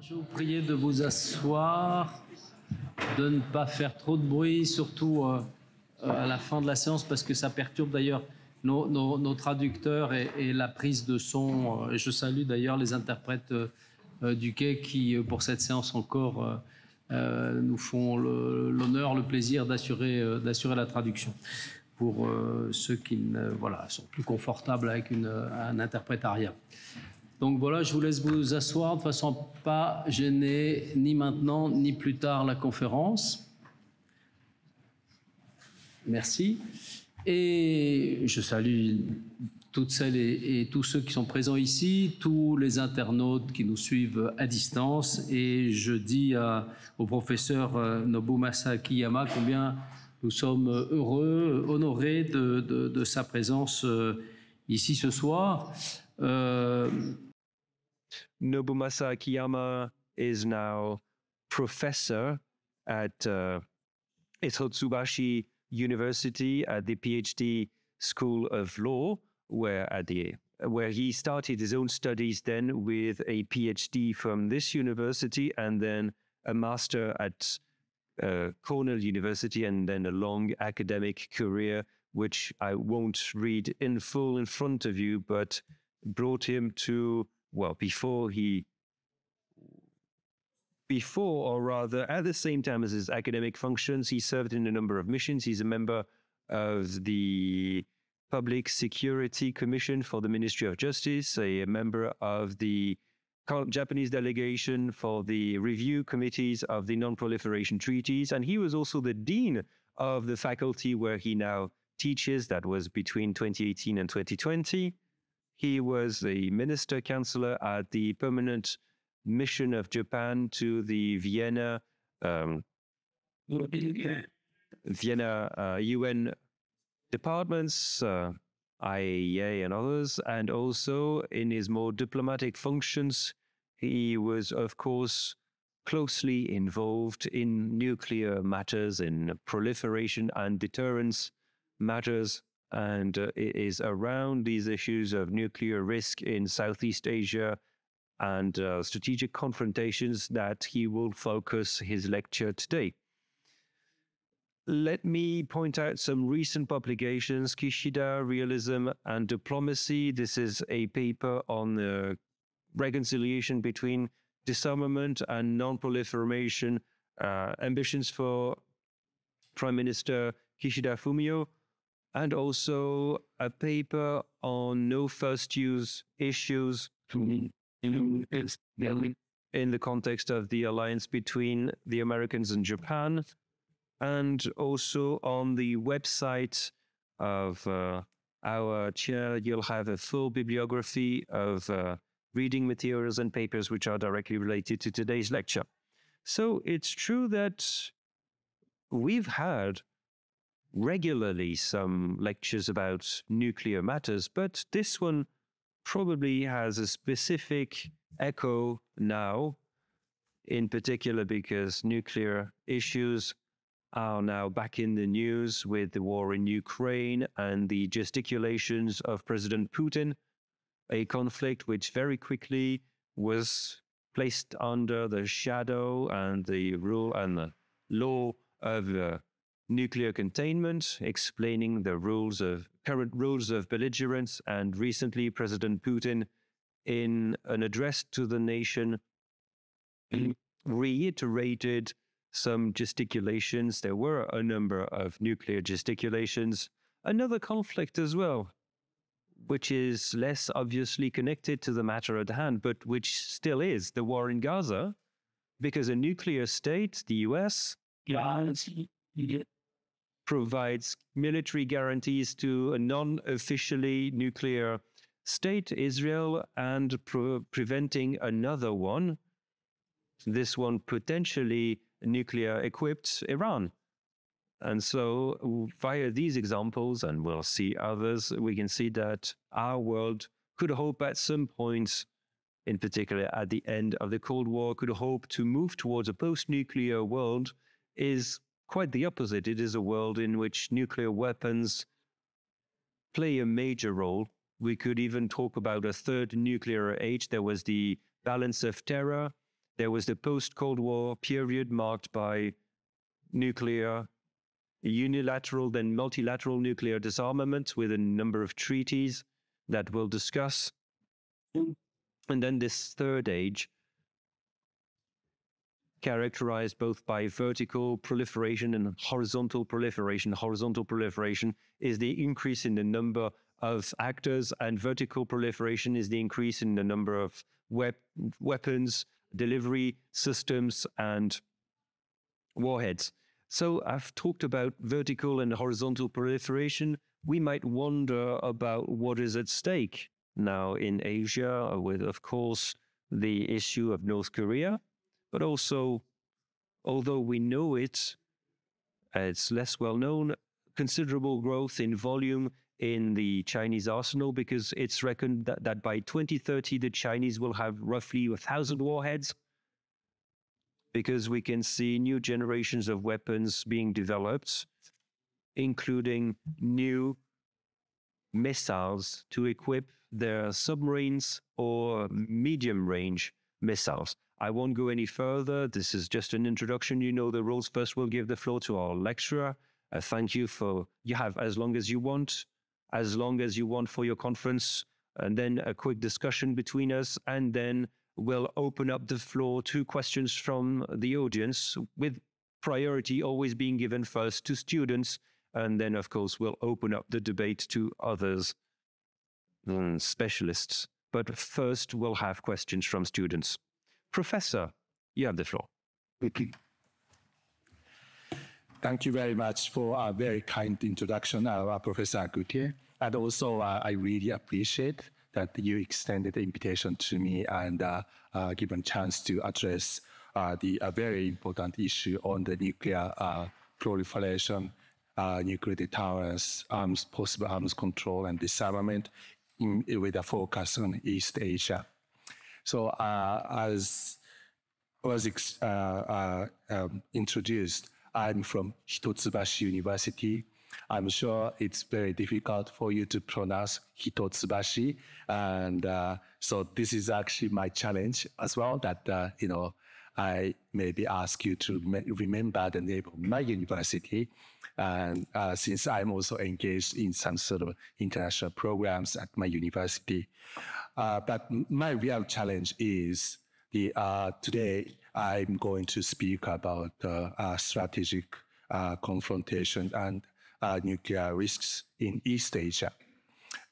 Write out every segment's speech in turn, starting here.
Je vais vous prier de vous asseoir, de ne pas faire trop de bruit, surtout à la fin de la séance, parce que ça perturbe d'ailleurs nos traducteurs et la prise de son. Je salue d'ailleurs les interprètes du quai qui, pour cette séance encore, nous font l'honneur, le plaisir d'assurer la traduction. Pour ceux qui sont plus confortables avec un interprétariat. Donc voilà, je vous laisse vous asseoir de façon à pas gêner ni maintenant ni plus tard la conférence. Merci. Et je salue toutes celles et tous ceux qui sont présents ici, tous les internautes qui nous suivent à distance. Et je dis au professeur Nobumasa Akiyama combien nous sommes heureux, honorés de sa présence ici ce soir. Nobumasa Akiyama is now professor at Hitotsubashi University at the PhD School of Law, where he started his own studies then with a PhD from this university and then a master at Cornell University and then a long academic career, which I won't read in full in front of you, but brought him to, well, before or rather at the same time as his academic functions, he served in a number of missions. He's a member of the Public Security Commission for the Ministry of Justice, a member of the Japanese delegation for the review committees of the non-proliferation treaties, and he was also the dean of the faculty where he now teaches. That was between 2018 and 2020. He was a minister counselor at the permanent mission of Japan to the Vienna UN departments, IAEA and others, and also in his more diplomatic functions, he was, of course, closely involved in nuclear matters, in proliferation and deterrence matters, and it is around these issues of nuclear risk in Southeast Asia and strategic confrontations that he will focus his lecture today. Let me point out some recent publications: Kishida, Realism and Diplomacy. This is a paper on the reconciliation between disarmament and non-proliferation ambitions for Prime Minister Kishida Fumio, and also a paper on no first use issues in the context of the alliance between the Americans and Japan, and also on the website of our chair, you'll have a full bibliography of reading materials and papers which are directly related to today's lecture. So it's true that we've had regularly some lectures about nuclear matters, but this one probably has a specific echo now, in particular because nuclear issues are now back in the news with the war in Ukraine and the gesticulations of President Putin, a conflict which very quickly was placed under the shadow and the rule and the law of nuclear containment, explaining the current rules of belligerence. And recently, President Putin, in an address to the nation, reiterated some gesticulations. There were a number of nuclear gesticulations. Another conflict as well, which is less obviously connected to the matter at hand, but which still is the war in Gaza, because a nuclear state, the US, provides military guarantees to a non-officially nuclear state, Israel, and preventing another one, this one potentially nuclear-equipped Iran. And so via these examples, and we'll see others, we can see that our world could hope at some point, in particular at the end of the Cold War, could hope to move towards a post-nuclear world is quite the opposite. It is a world in which nuclear weapons play a major role. We could even talk about a third nuclear age. There was the balance of terror There was the post-Cold War period marked by nuclear, unilateral, then multilateral nuclear disarmament with a number of treaties that we'll discuss. And then this third age, characterized both by vertical proliferation and horizontal proliferation. Horizontal proliferation is the increase in the number of actors, and vertical proliferation is the increase in the number of weapons, delivery systems, and warheads. So I've talked about vertical and horizontal proliferation. We might wonder about what is at stake now in Asia, with, of course, the issue of North Korea, but also, although we know it, it's less well known, considerable growth in volume in the Chinese arsenal, because it's reckoned that by 2030, the Chinese will have roughly 1,000 warheads, because we can see new generations of weapons being developed, including new missiles to equip their submarines or medium-range missiles. I won't go any further. This is just an introduction. You know the rules. First, we'll give the floor to our lecturer. Thank you for, you have as long as you want for your conference, and then a quick discussion between us, and then we'll open up the floor to questions from the audience, with priority always being given first to students, and then, of course, we'll open up the debate to others, specialists. But first, we'll have questions from students. Professor, you have the floor. Thank you very much for a very kind introduction, Professor Gautier. And also, I really appreciate that you extended the invitation to me and given a chance to address the very important issue on the nuclear proliferation, nuclear deterrence, possible arms control and disarmament with a focus on East Asia. So as was introduced, I'm from Hitotsubashi University. I'm sure it's very difficult for you to pronounce Hitotsubashi. And so this is actually my challenge as well, that, I maybe ask you to remember the name of my university. And since I'm also engaged in some sort of international programs at my university. But my real challenge is today I'm going to speak about strategic confrontation and nuclear risks in East Asia.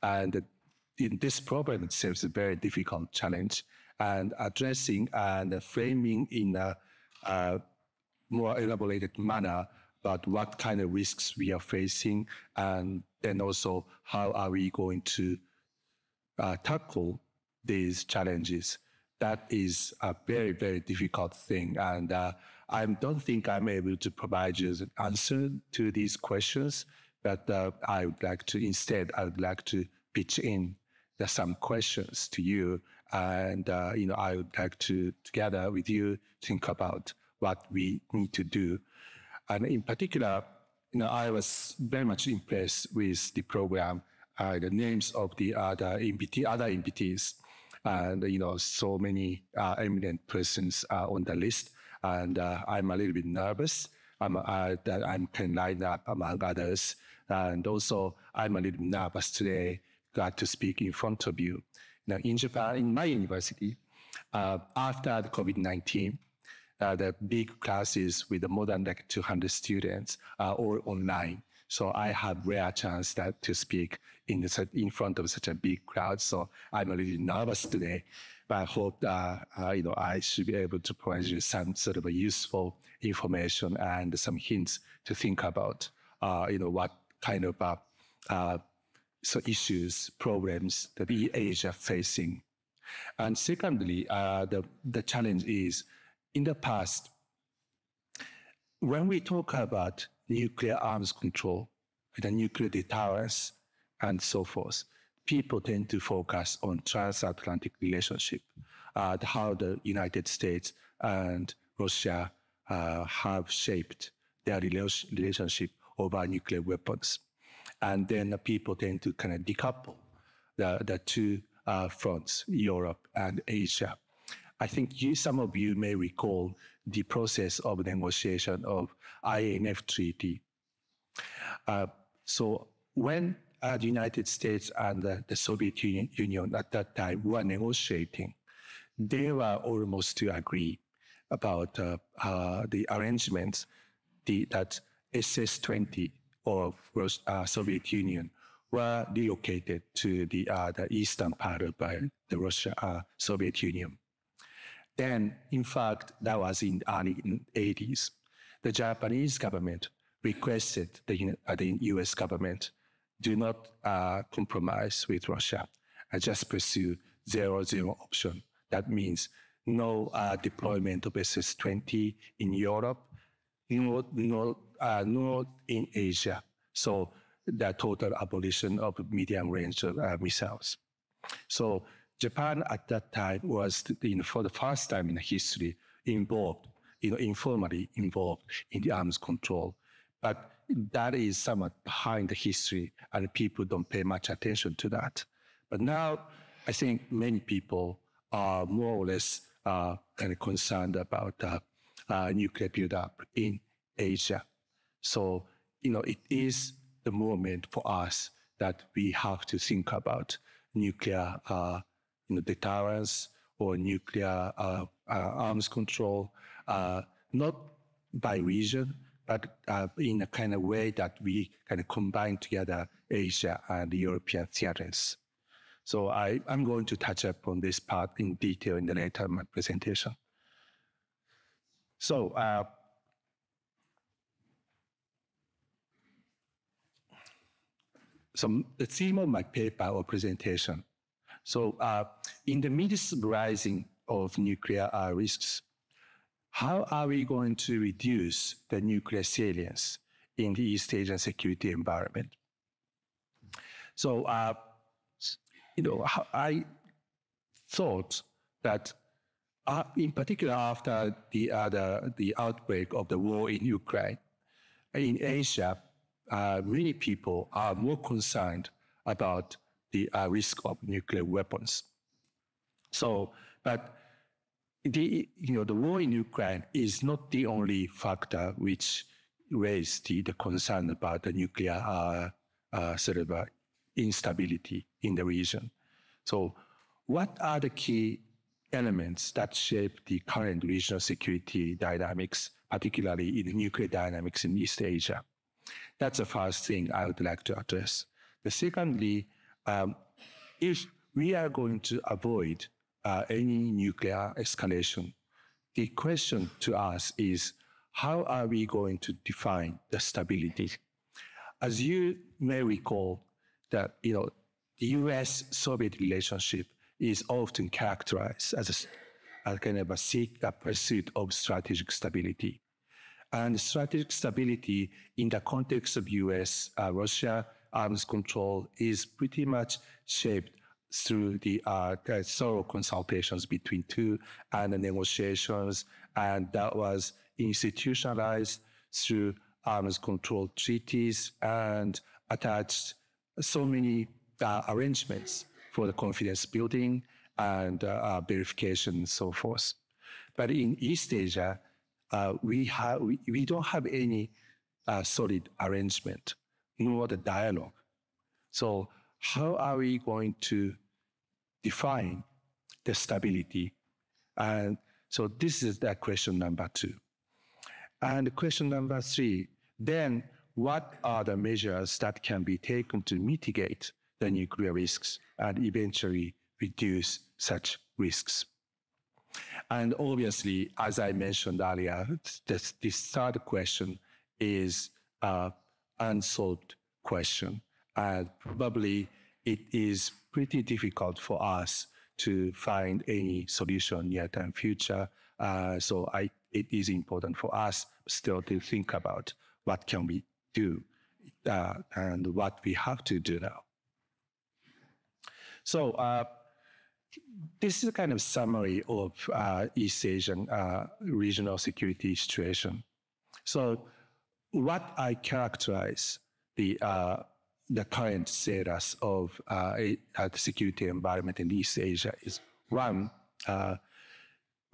And in this problem itself is a very difficult challenge, and addressing and framing in a more elaborated manner about what kind of risks we are facing, and then also how are we going to tackle these challenges. That is a very, very difficult thing. And I don't think I'm able to provide you an answer to these questions, but I would like to pitch in some questions to you. And, I would like to, together with you, think about what we need to do. And in particular, I was very much impressed with the program, the names of the other invitees, and so many eminent persons are on the list, and I'm a little bit nervous that I can line up among others, and also I'm a little nervous today, glad to speak in front of you. Now, in Japan, in my university, after the COVID-19, the big classes with more than 200 students are all online. So I have rare chance to speak in front of such a big crowd. So I'm a little nervous today, but I hope I should be able to provide you some sort of a useful information and some hints to think about, what kind of issues, problems that Asia facing. And secondly, the challenge is, in the past, when we talk about nuclear arms control, the nuclear deterrence, and so forth, people tend to focus on transatlantic relationship, how the United States and Russia have shaped their relationship over nuclear weapons. And then people tend to kind of decouple the two fronts, Europe and Asia. I think some of you may recall the process of negotiation of INF Treaty. So when the United States and the Soviet Union at that time were negotiating, they were almost to agree about the arrangements that SS-20 of Soviet Union were relocated to the eastern part of the Soviet Union. Then, in fact, that was in the early 80s. The Japanese government requested the US government do not compromise with Russia and just pursue 0-0 option. That means no deployment of SS-20 in Europe, nor in Asia. So the total abolition of medium-range missiles. So Japan at that time was, for the first time in history, involved, informally involved in the arms control. But that is somewhat behind the history, and people don't pay much attention to that. But now, I think many people are more or less kind of concerned about nuclear buildup in Asia. So, it is the moment for us that we have to think about nuclear deterrence or nuclear arms control, not by region, but in a kind of way that we kind of combine together Asia and the European theaters. So I'm going to touch upon this part in detail in the later of my presentation. So the theme of my paper or presentation. So in the midst of rising of nuclear risks, how are we going to reduce the nuclear salience in the East Asian security environment? So, I thought that in particular after the outbreak of the war in Ukraine, in Asia, many people are more concerned about the risk of nuclear weapons. So, but the war in Ukraine is not the only factor which raised the concern about the nuclear sort of instability in the region. So what are the key elements that shape the current regional security dynamics, particularly in the nuclear dynamics in East Asia? That's the first thing I would like to address. The secondly, if we are going to avoid any nuclear escalation, the question to us is, how are we going to define the stability? As you may recall, that the U.S.-Soviet relationship is often characterized as a kind of a pursuit of strategic stability. And strategic stability in the context of U.S.-Russia arms control is pretty much shaped through the thorough consultations between two and the negotiations, and that was institutionalized through arms control treaties and attached so many arrangements for the confidence building and verification and so forth. But in East Asia, we don't have any solid arrangement, nor the dialogue. So how are we going to define the stability? And so this is the question number 2. And question number 3, then what are the measures that can be taken to mitigate the nuclear risks and eventually reduce such risks? And obviously, as I mentioned earlier, this third question is an unsolved question. And probably it is pretty difficult for us to find any solution yet in future. So it is important for us still to think about what can we do and what we have to do now. So this is a kind of summary of East Asian regional security situation. So what I characterize the current status of the security environment in East Asia is, one,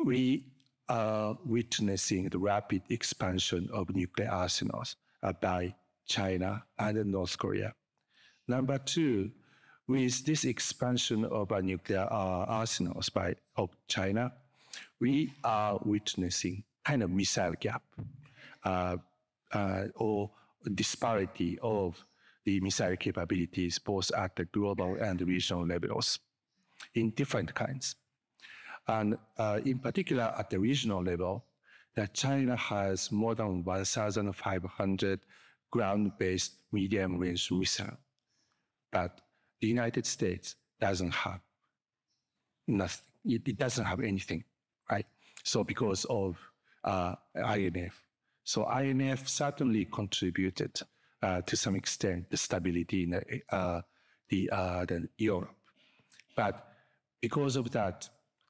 we are witnessing the rapid expansion of nuclear arsenals by China and North Korea. Number two, with this expansion of nuclear arsenals of China, we are witnessing kind of missile gap or disparity of the missile capabilities both at the global and regional levels in different kinds. And in particular, at the regional level, that China has more than 1,500 ground-based medium-range missiles, but the United States doesn't have nothing. It doesn't have anything, right? So because of INF. So INF certainly contributed to some extent the stability in the Europe. But because of that,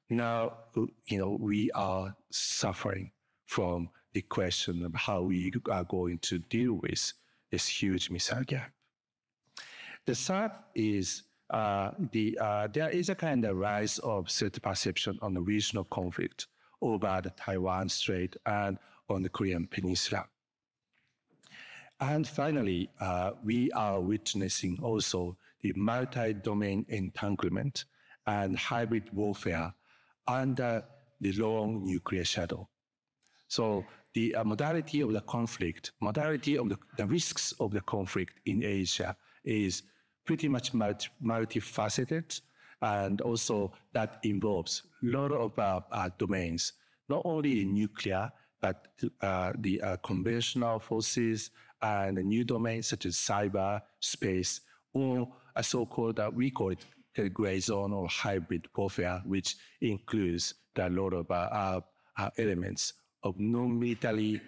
now, we are suffering from the question of how we are going to deal with this huge missile gap. The third is there is a kind of rise of self-perception on the regional conflict over the Taiwan Strait and on the Korean Peninsula. And finally, we are witnessing also the multi-domain entanglement and hybrid warfare under the long nuclear shadow. So the modality of the conflict, modality of the risks of the conflict in Asia is pretty much multifaceted, and also that involves a lot of domains, not only in nuclear, but the conventional forces and the new domains such as cyber, space, or a so-called, we call it the gray zone or hybrid warfare, which includes a lot of elements of non-military,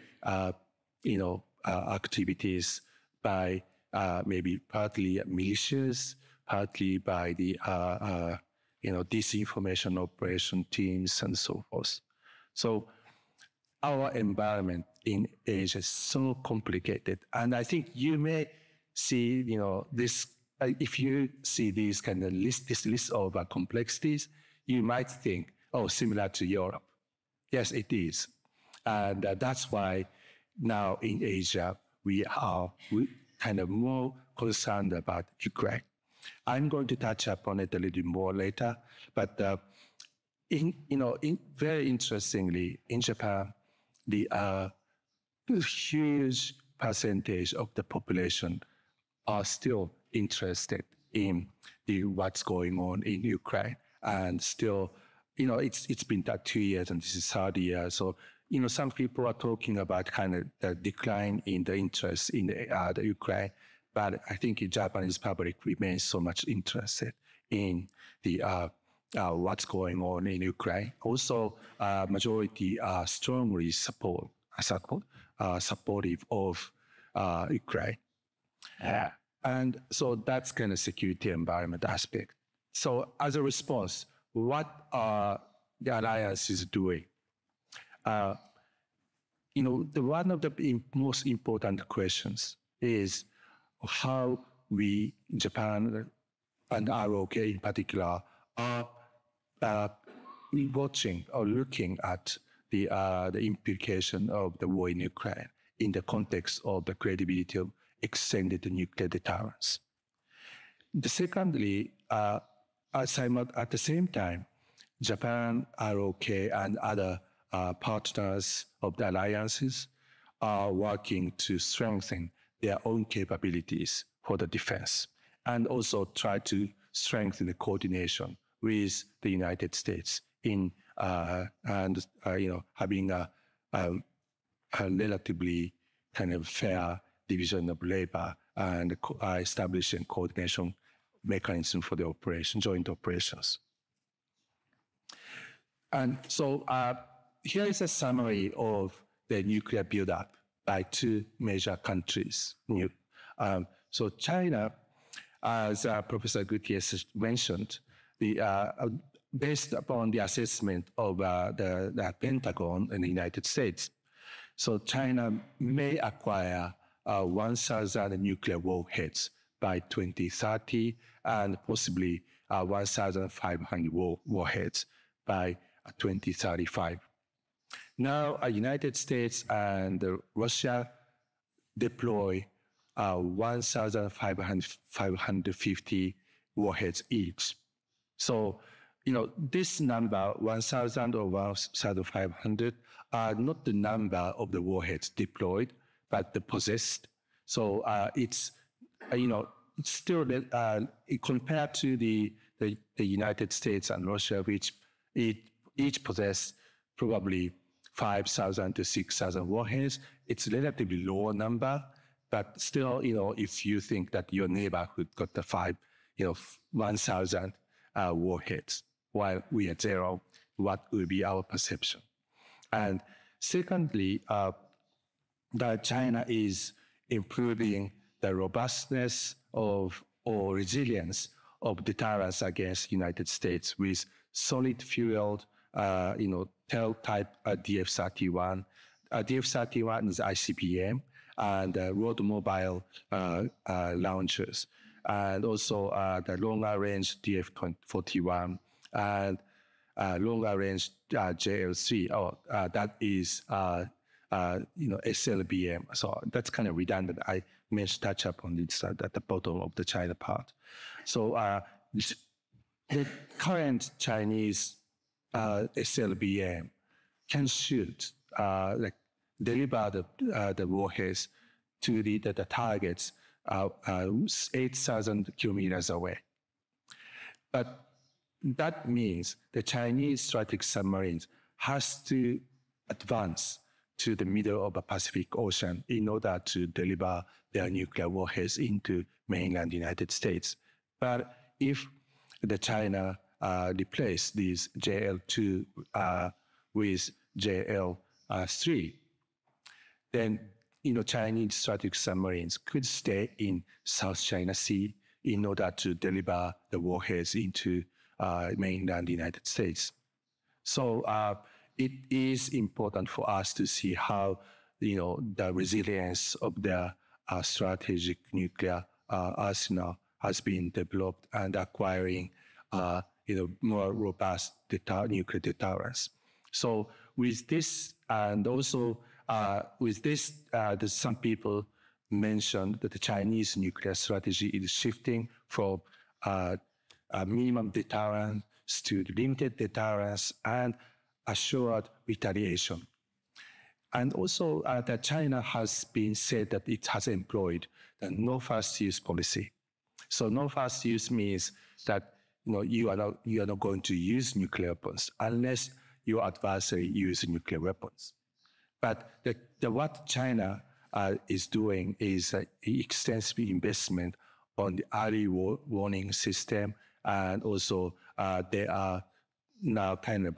activities by maybe partly militias, partly by the, disinformation operation teams and so forth. So our environment in Asia is so complicated, and I think you may see, this. If you see these kind of this list of complexities, you might think, oh, similar to Europe. Yes, it is. And that's why now in Asia, we are kind of more concerned about Ukraine. I'm going to touch upon it a little more later, but very interestingly, in Japan, the huge percentage of the population are still interested in what's going on in Ukraine, and still, it's been 2 years and this is third year. So, some people are talking about kind of the decline in the interest in the Ukraine, but I think the Japanese public remains so much interested in the what's going on in Ukraine. Also, majority are strongly supportive of Ukraine. And so that's kind of security environment aspect. So as a response, what are the alliances doing? One of the most important questions is how we, Japan and ROK in particular, are watching or looking at the implication of the war in Ukraine in the context of the credibility of extended nuclear deterrence. Secondly, at the same time, Japan, ROK, and other partners of the alliances are working to strengthen their own capabilities for the defense, and also try to strengthen the coordination with the United States in having a relatively kind of fair division of labor and establishing coordination mechanism for the joint operations. And so here is a summary of the nuclear buildup by two major countries. So China, as Professor Gautier mentioned, based upon the assessment of the Pentagon in the United States, so China may acquire 1,000 nuclear warheads by 2030, and possibly 1,500 warheads by 2035. Now, United States and Russia deploy 1,550 warheads each. So, this number, 1,000 or 1,500, are not the number of the warheads deployed, but the possessed. So it's still compared to the United States and Russia, which each possess probably 5,000 to 6,000 warheads. It's a relatively lower number, but still, if you think that your neighborhood got the 1,000 warheads, while we are zero, what will be our perception? And secondly, that China is improving the robustness of or resilience of deterrence against United States with solid-fueled, tail-type DF-31. DF-31 is ICBM and road mobile launchers, and also the longer-range DF-41 and longer-range JL-3. That is SLBM. So that's kind of redundant. I may touch upon this at the bottom of the China part. So the current Chinese SLBM can shoot, deliver the warheads to the targets 8,000 kilometers away. But that means the Chinese strategic submarines has to advance to the middle of the Pacific Ocean in order to deliver their nuclear warheads into mainland United States. But if the China replace these JL2 with JL3, then Chinese strategic submarines could stay in South China Sea in order to deliver the warheads into mainland United States. So it is important for us to see how the resilience of the strategic nuclear arsenal has been developed and acquiring more robust nuclear deterrence. So with this, and also with this, some people mentioned that the Chinese nuclear strategy is shifting from minimum deterrence to limited deterrence and assured retaliation. And also that China has been said that it has employed the no first use policy. So no first use means that you are not going to use nuclear weapons unless your adversary uses nuclear weapons. But what China is doing is extensive investment on the early warning system, and also they are now kind of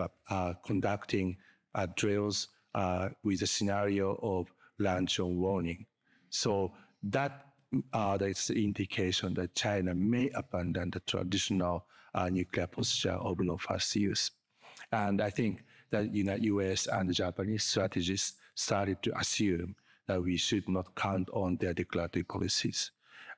conducting drills with a scenario of launch on warning. So that's the indication that China may abandon the traditional nuclear posture of no first use. And I think that US and Japanese strategists started to assume that we should not count on their declaratory policies.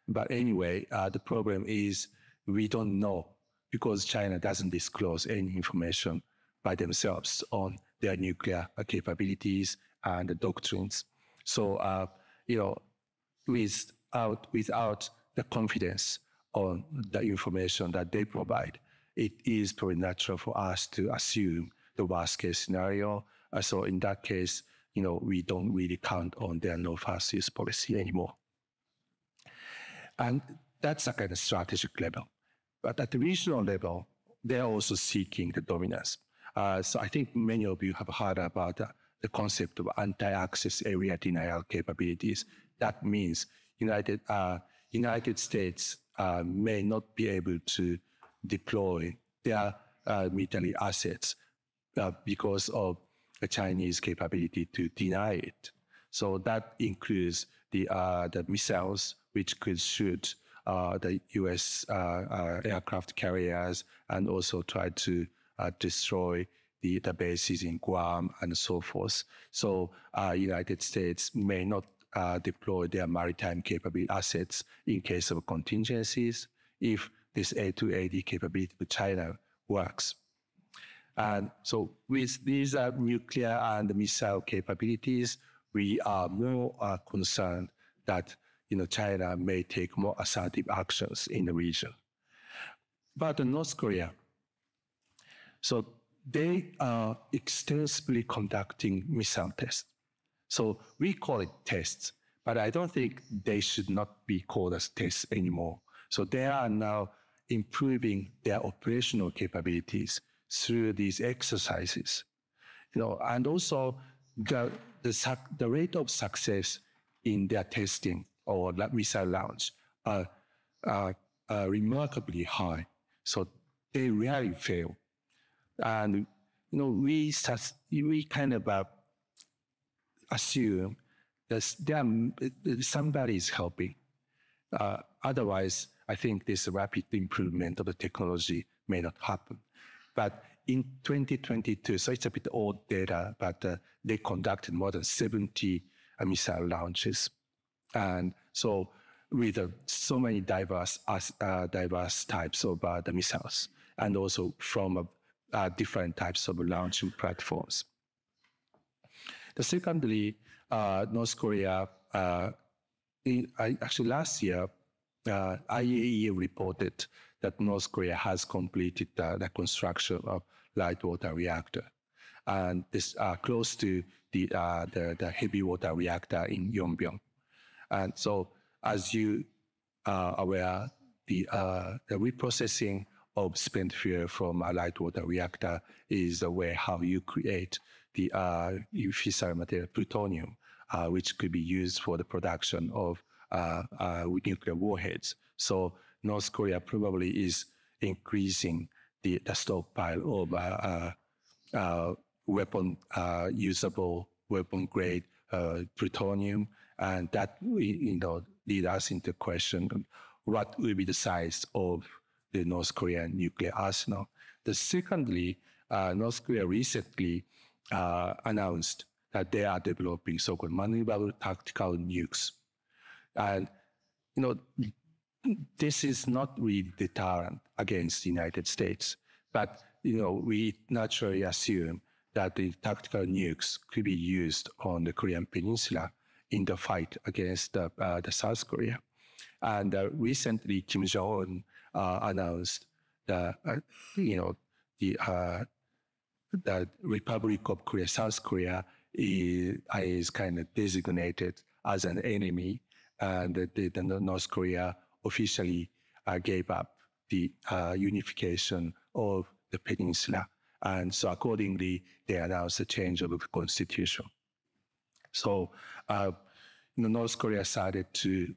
But anyway, the problem is we don't know, because China doesn't disclose any information by themselves on their nuclear capabilities and the doctrines. So, without the confidence on the information that they provide, it is pretty natural for us to assume the worst case scenario. So in that case, we don't really count on their no first use policy anymore. And that's a kind of strategic level. But at the regional level, they're also seeking the dominance. So I think many of you have heard about the concept of anti-access area denial capabilities. That means United States may not be able to deploy their military assets because of the Chinese capability to deny it. So that includes the missiles which could shoot the U.S. aircraft carriers and also try to destroy the bases in Guam and so forth. So United States may not deploy their maritime capability assets in case of contingencies if this A2AD capability of China works. And so with these nuclear and missile capabilities, we are more concerned that China may take more assertive actions in the region. But North Korea, so they are extensively conducting missile tests. So we call it tests, but I don't think they should not be called as tests anymore. So they are now improving their operational capabilities through these exercises. And also the rate of success in their testing or missile launch are remarkably high. So they rarely fail. And we kind of assume that somebody is helping. Otherwise, I think this rapid improvement of the technology may not happen. But in 2022, so it's a bit old data, but they conducted more than 70 missile launches. And so with so many diverse types of the missiles, and also from different types of launching platforms. Secondly, North Korea, actually last year, IAEA reported that North Korea has completed the construction of light water reactor, and this close to the heavy water reactor in Yongbyon. And so, as you are aware, the reprocessing of spent fuel from a light water reactor is the way how you create the fissile material plutonium, which could be used for the production of nuclear warheads. So North Korea probably is increasing the stockpile of usable weapon grade plutonium, and that lead us into question what will be the size of the North Korean nuclear arsenal. Secondly, North Korea recently announced that they are developing so-called maneuverable tactical nukes. And, this is not really deterrent against the United States, but, we naturally assume that the tactical nukes could be used on the Korean Peninsula in the fight against the South Korea. And recently, Kim Jong-un announced that, the Republic of Korea, South Korea, is kind of designated as an enemy, and the North Korea officially gave up the unification of the peninsula. And so accordingly, they announced a change of the constitution. So North Korea started to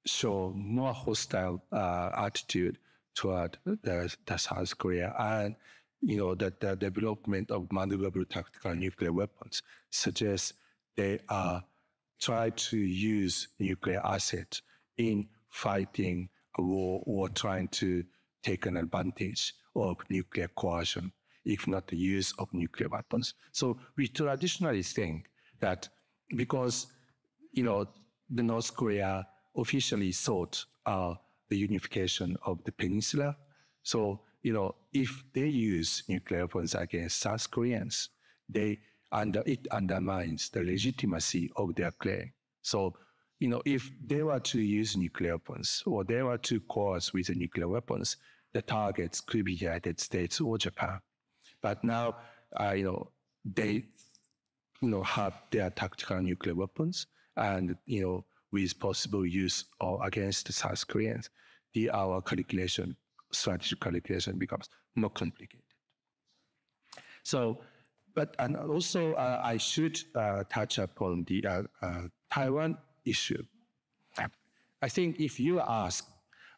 show more hostile attitude toward the South Korea, and that the development of maneuverable tactical nuclear weapons suggests they are trying to use nuclear assets in fighting a war or trying to take an advantage of nuclear coercion, if not the use of nuclear weapons. So we traditionally think that because, the North Korea officially sought the unification of the peninsula, so, if they use nuclear weapons against South Koreans, it undermines the legitimacy of their claim. So, if they were to use nuclear weapons or they were to coerce with the nuclear weapons, the targets could be the United States or Japan. But now, they, have their tactical nuclear weapons, and, with possible use against the South Koreans, our strategic calculation becomes more complicated. So, and also I should touch upon the Taiwan issue. I think if you ask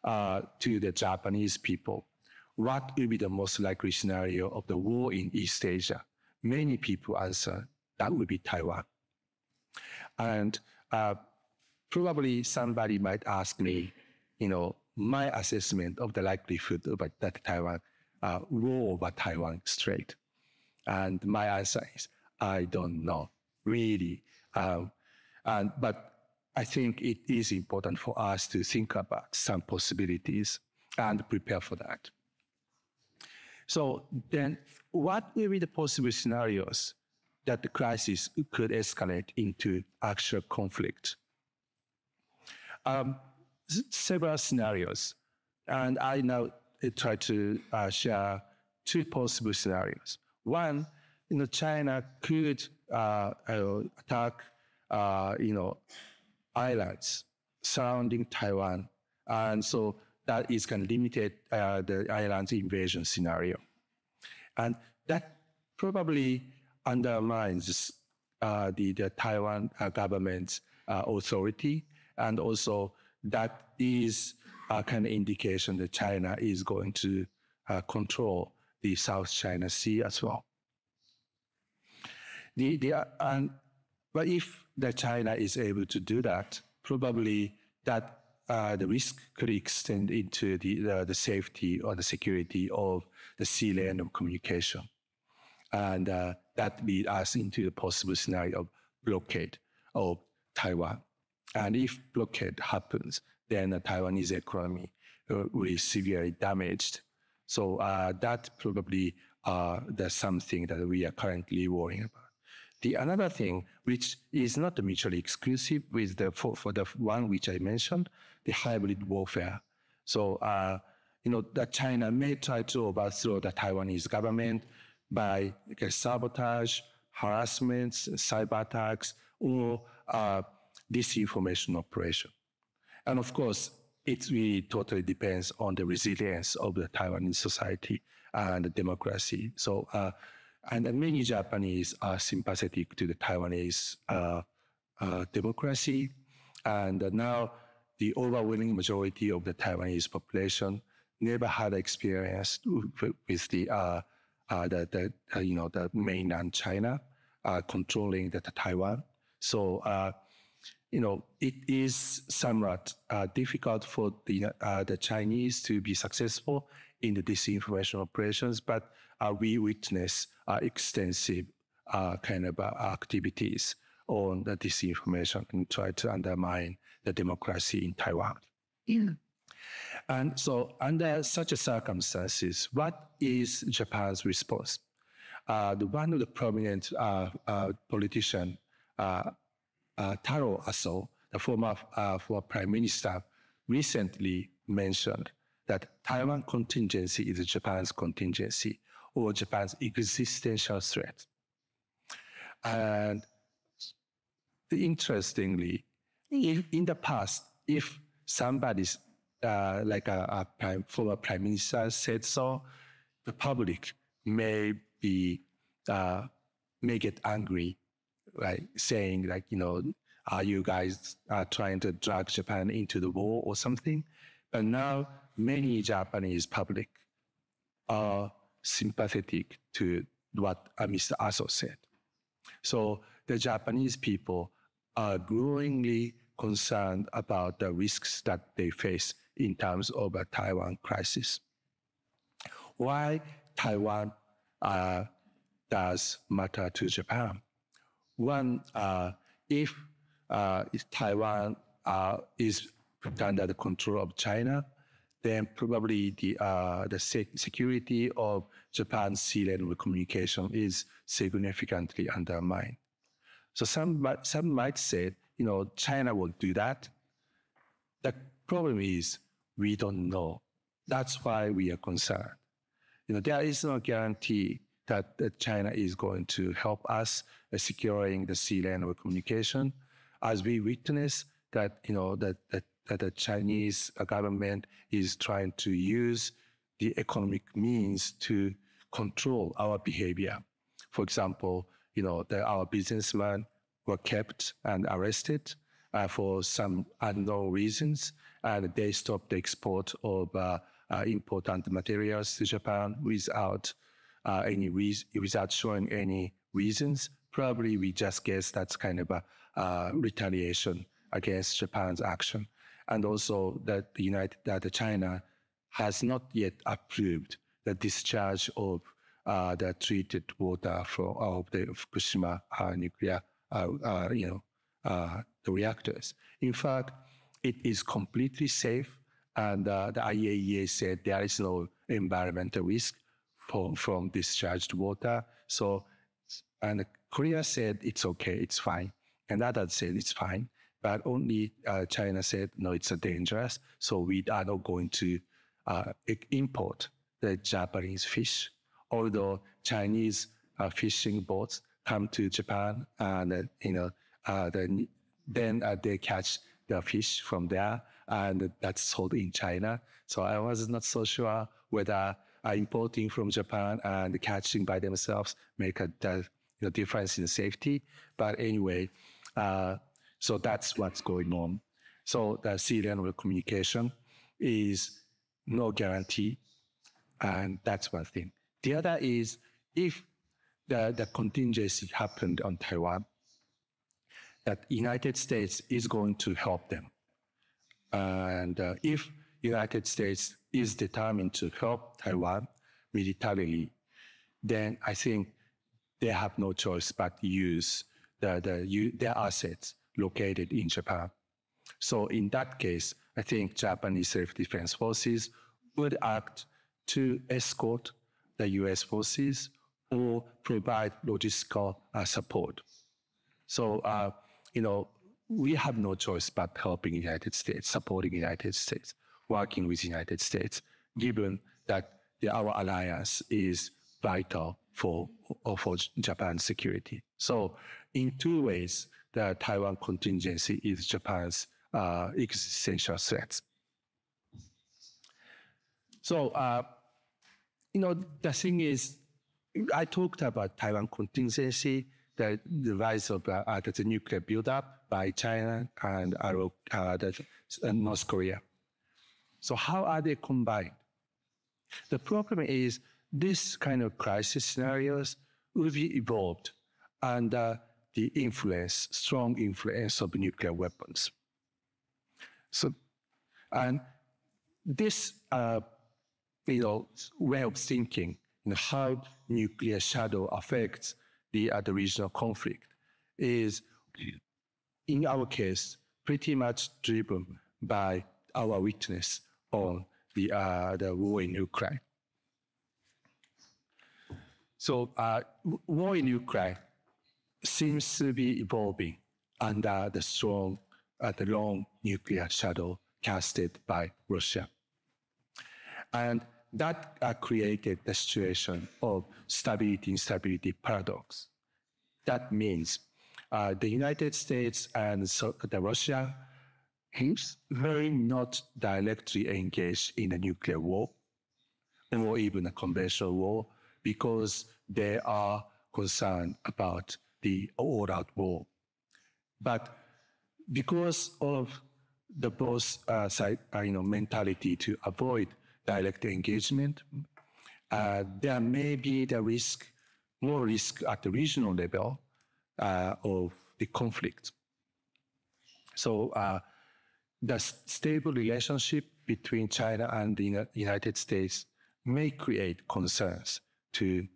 to the Japanese people, what will be the most likely scenario of the war in East Asia, many people answer that would be Taiwan. And probably somebody might ask me, my assessment of the likelihood of that Taiwan war over Taiwan Strait. And my answer is, I don't know, really. But I think it is important for us to think about some possibilities and prepare for that. So then what will be the possible scenarios that the crisis could escalate into actual conflict? Several scenarios. And I now try to share two possible scenarios. One, China could attack, islands surrounding Taiwan. And so that is kind of limited the island's invasion scenario. And that probably undermines the Taiwan government's authority. And also that is a kind of indication that China is going to control the South China Sea as well. But if the China is able to do that, probably that the risk could extend into the safety or the security of the sea lane of communication. And that leads us into the possible scenario of blockade of Taiwan. And if blockade happens, then the Taiwanese economy will be severely damaged. So that probably that's something that we are currently worrying about. The another thing, which is not mutually exclusive with for the one which I mentioned, the hybrid warfare. So, that China may try to overthrow the Taiwanese government by sabotage, harassments, cyber attacks, or disinformation operation. And of course, it really totally depends on the resilience of the Taiwanese society and the democracy. So, and many Japanese are sympathetic to the Taiwanese democracy. And now the overwhelming majority of the Taiwanese population never had experience with the mainland China controlling the Taiwan. So, it is somewhat difficult for the Chinese to be successful in the disinformation operations, but we witness extensive kind of activities on the disinformation and try to undermine the democracy in Taiwan. And so under such circumstances, what is Japan's response? One of the prominent politician, Taro Aso, the former prime minister, recently mentioned that Taiwan contingency is Japan's contingency or Japan's existential threat. And interestingly, in the past, if somebody's like a former prime minister said so, the public may get angry, like saying like, are you guys trying to drag Japan into the war or something? But now many Japanese public are sympathetic to what Mr. Aso said. So the Japanese people are growingly concerned about the risks that they face in terms of a Taiwan crisis. Why Taiwan does matter to Japan? One, if Taiwan is put under the control of China, then probably the security of Japan's sea lane communication is significantly undermined. So some might say, China will do that. The problem is we don't know. That's why we are concerned. There is no guarantee that China is going to help us securing the sea lane of communication, as we witness that that the Chinese government is trying to use the economic means to control our behavior. For example, our businessmen were kept and arrested for some unknown reasons, and they stopped the export of important materials to Japan without showing any reasons. Probably we just guess that's kind of a retaliation against Japan's action. And also that China has not yet approved the discharge of the treated water of the Fukushima nuclear the reactors. In fact, it is completely safe, and the IAEA said there is no environmental risk from discharged water. So, and Korea said it's okay, it's fine, and others said it's fine, but only China said no, it's dangerous. So we are not going to import the Japanese fish, although Chinese fishing boats come to Japan and then they catch the fish from there and that's sold in China. So I was not so sure whether importing from Japan and catching by themselves make a difference in safety. But anyway, so that's what's going on. So the sea-level communication is no guarantee, and that's one thing. The other is if the contingency happened on Taiwan, that United States is going to help them. And if United States is determined to help Taiwan militarily, then I think they have no choice but to use their assets located in Japan. So in that case, I think Japanese self-defense forces would act to escort the US forces or provide logistical support. So, we have no choice but helping the United States, supporting the United States, working with the United States, given that our alliance is vital for Japan's security. So in two ways, the Taiwan contingency is Japan's existential threat. So, the thing is, I talked about Taiwan contingency, the rise of the nuclear buildup by China and North Korea. So how are they combined? The problem is this kind of crisis scenarios will be evolved under the strong influence of nuclear weapons. So, and this, way of thinking, how nuclear shadow affects the regional conflict is, in our case, pretty much driven by our witness on the war in Ukraine. So war in Ukraine seems to be evolving under the strong, the long nuclear shadow casted by Russia. And that created the situation of stability-instability paradox. That means the United States and the Russia is very not directly engaged in a nuclear war or even a conventional war because they are concerned about the all-out war. But because of the both side, mentality to avoid direct engagement, there may be more risk at the regional level of the conflict. So the stable relationship between China and the United States may create concerns to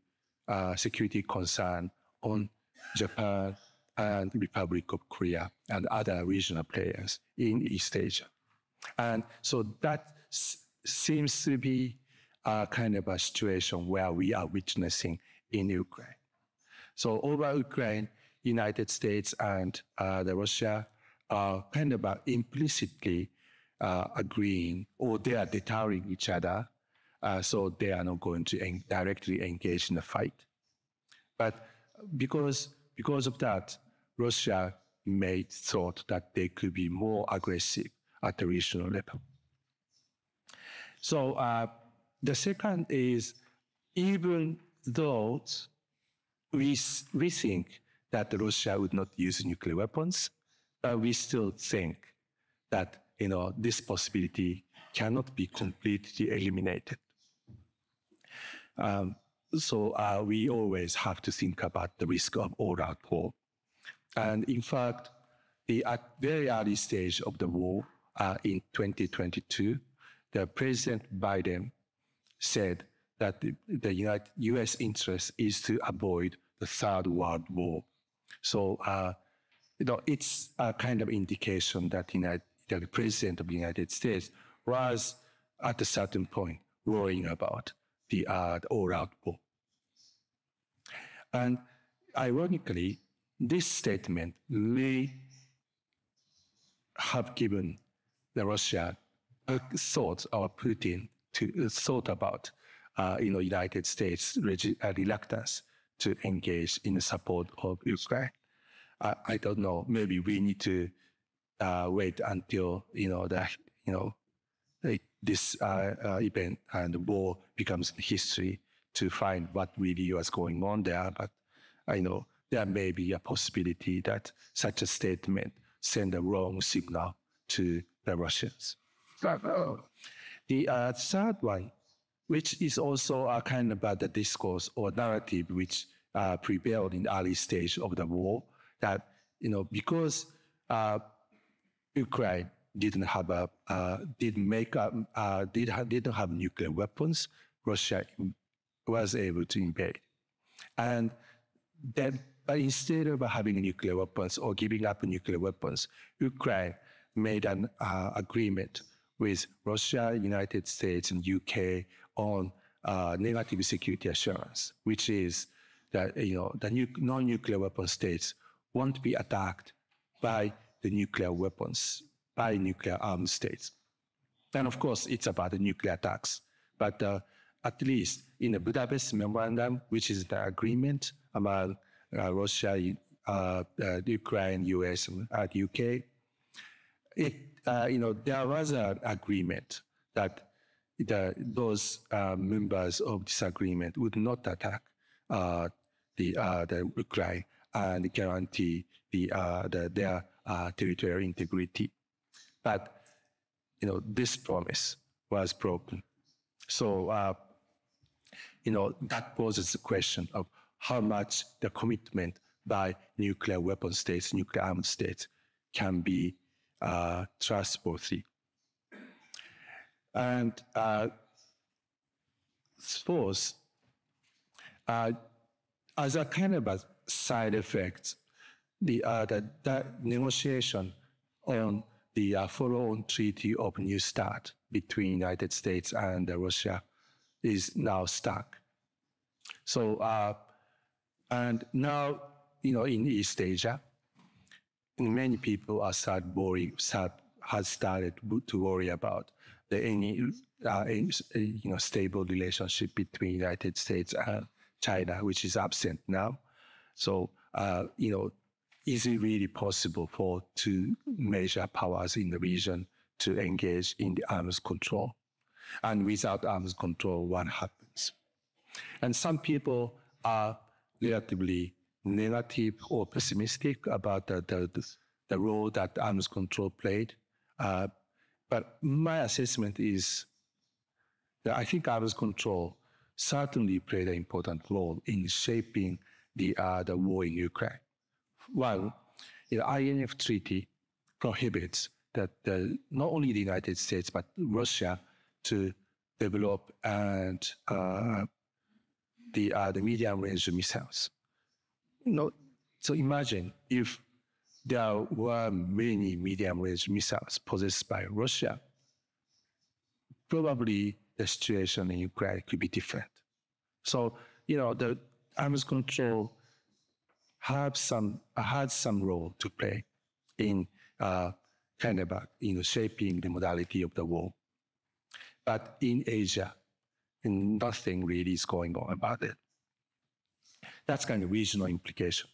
security concern on Japan and Republic of Korea and other regional players in East Asia. And so that seems to be kind of a situation where we are witnessing in Ukraine. So over Ukraine, United States and the Russia are kind of implicitly agreeing, or they are deterring each other, so they are not going to directly engage in the fight. But because of that, Russia may thought that they could be more aggressive at the regional level. So the second is, even though we think that Russia would not use nuclear weapons, we still think that this possibility cannot be completely eliminated. So we always have to think about the risk of all-out war. And in fact, at very early stage of the war, in 2022, the President Biden said that the U.S. interest is to avoid the Third World War. So, it's a kind of indication that the President of the United States was at a certain point worrying about the all-out war. And ironically, this statement may have given the Russia a thought or Putin to thought about United States reluctance to engage in the support of Ukraine. I don't know. Maybe we need to wait until this event and the war becomes history to find what really was going on there. But I know there may be a possibility that such a statement send a wrong signal to the Russians. The third one, which is also a kind of the discourse or narrative which prevailed in the early stage of the war, that because Ukraine didn't have didn't have nuclear weapons, Russia was able to invade, and then. But instead of having nuclear weapons or giving up nuclear weapons, Ukraine made an agreement with Russia, United States, and UK on negative security assurance, which is that the non-nuclear weapon states won't be attacked by the nuclear weapons, by nuclear armed states. And of course, it's about the nuclear attacks. But at least in the Budapest Memorandum, which is the agreement among Russia, Ukraine, US, and UK, there was an agreement that those members of this agreement would not attack the Ukraine and guarantee their territorial integrity. But this promise was broken. So that poses the question of how much the commitment by nuclear weapon states, nuclear armed states, can be trustworthy. And fourth, as a kind of a side effect, the negotiation on the follow-on treaty of New START between United States and Russia is now stuck. So, and now, in East Asia, many people have started to worry about any stable relationship between United States and China, which is absent now. So, is it really possible for two major powers in the region to engage in the arms control? And without arms control, what happens? And some people are relatively negative or pessimistic about the role that arms control played. But my assessment is that I think arms control certainly played an important role in shaping the war in Ukraine. One, the INF treaty prohibits that not only the United States but Russia to develop and the medium-range missiles. So imagine if there were many medium-range missiles possessed by Russia, probably the situation in Ukraine could be different. So, the arms control had some role to play in shaping the modality of the war. But in Asia, nothing really is going on about it. That's kind of regional implication.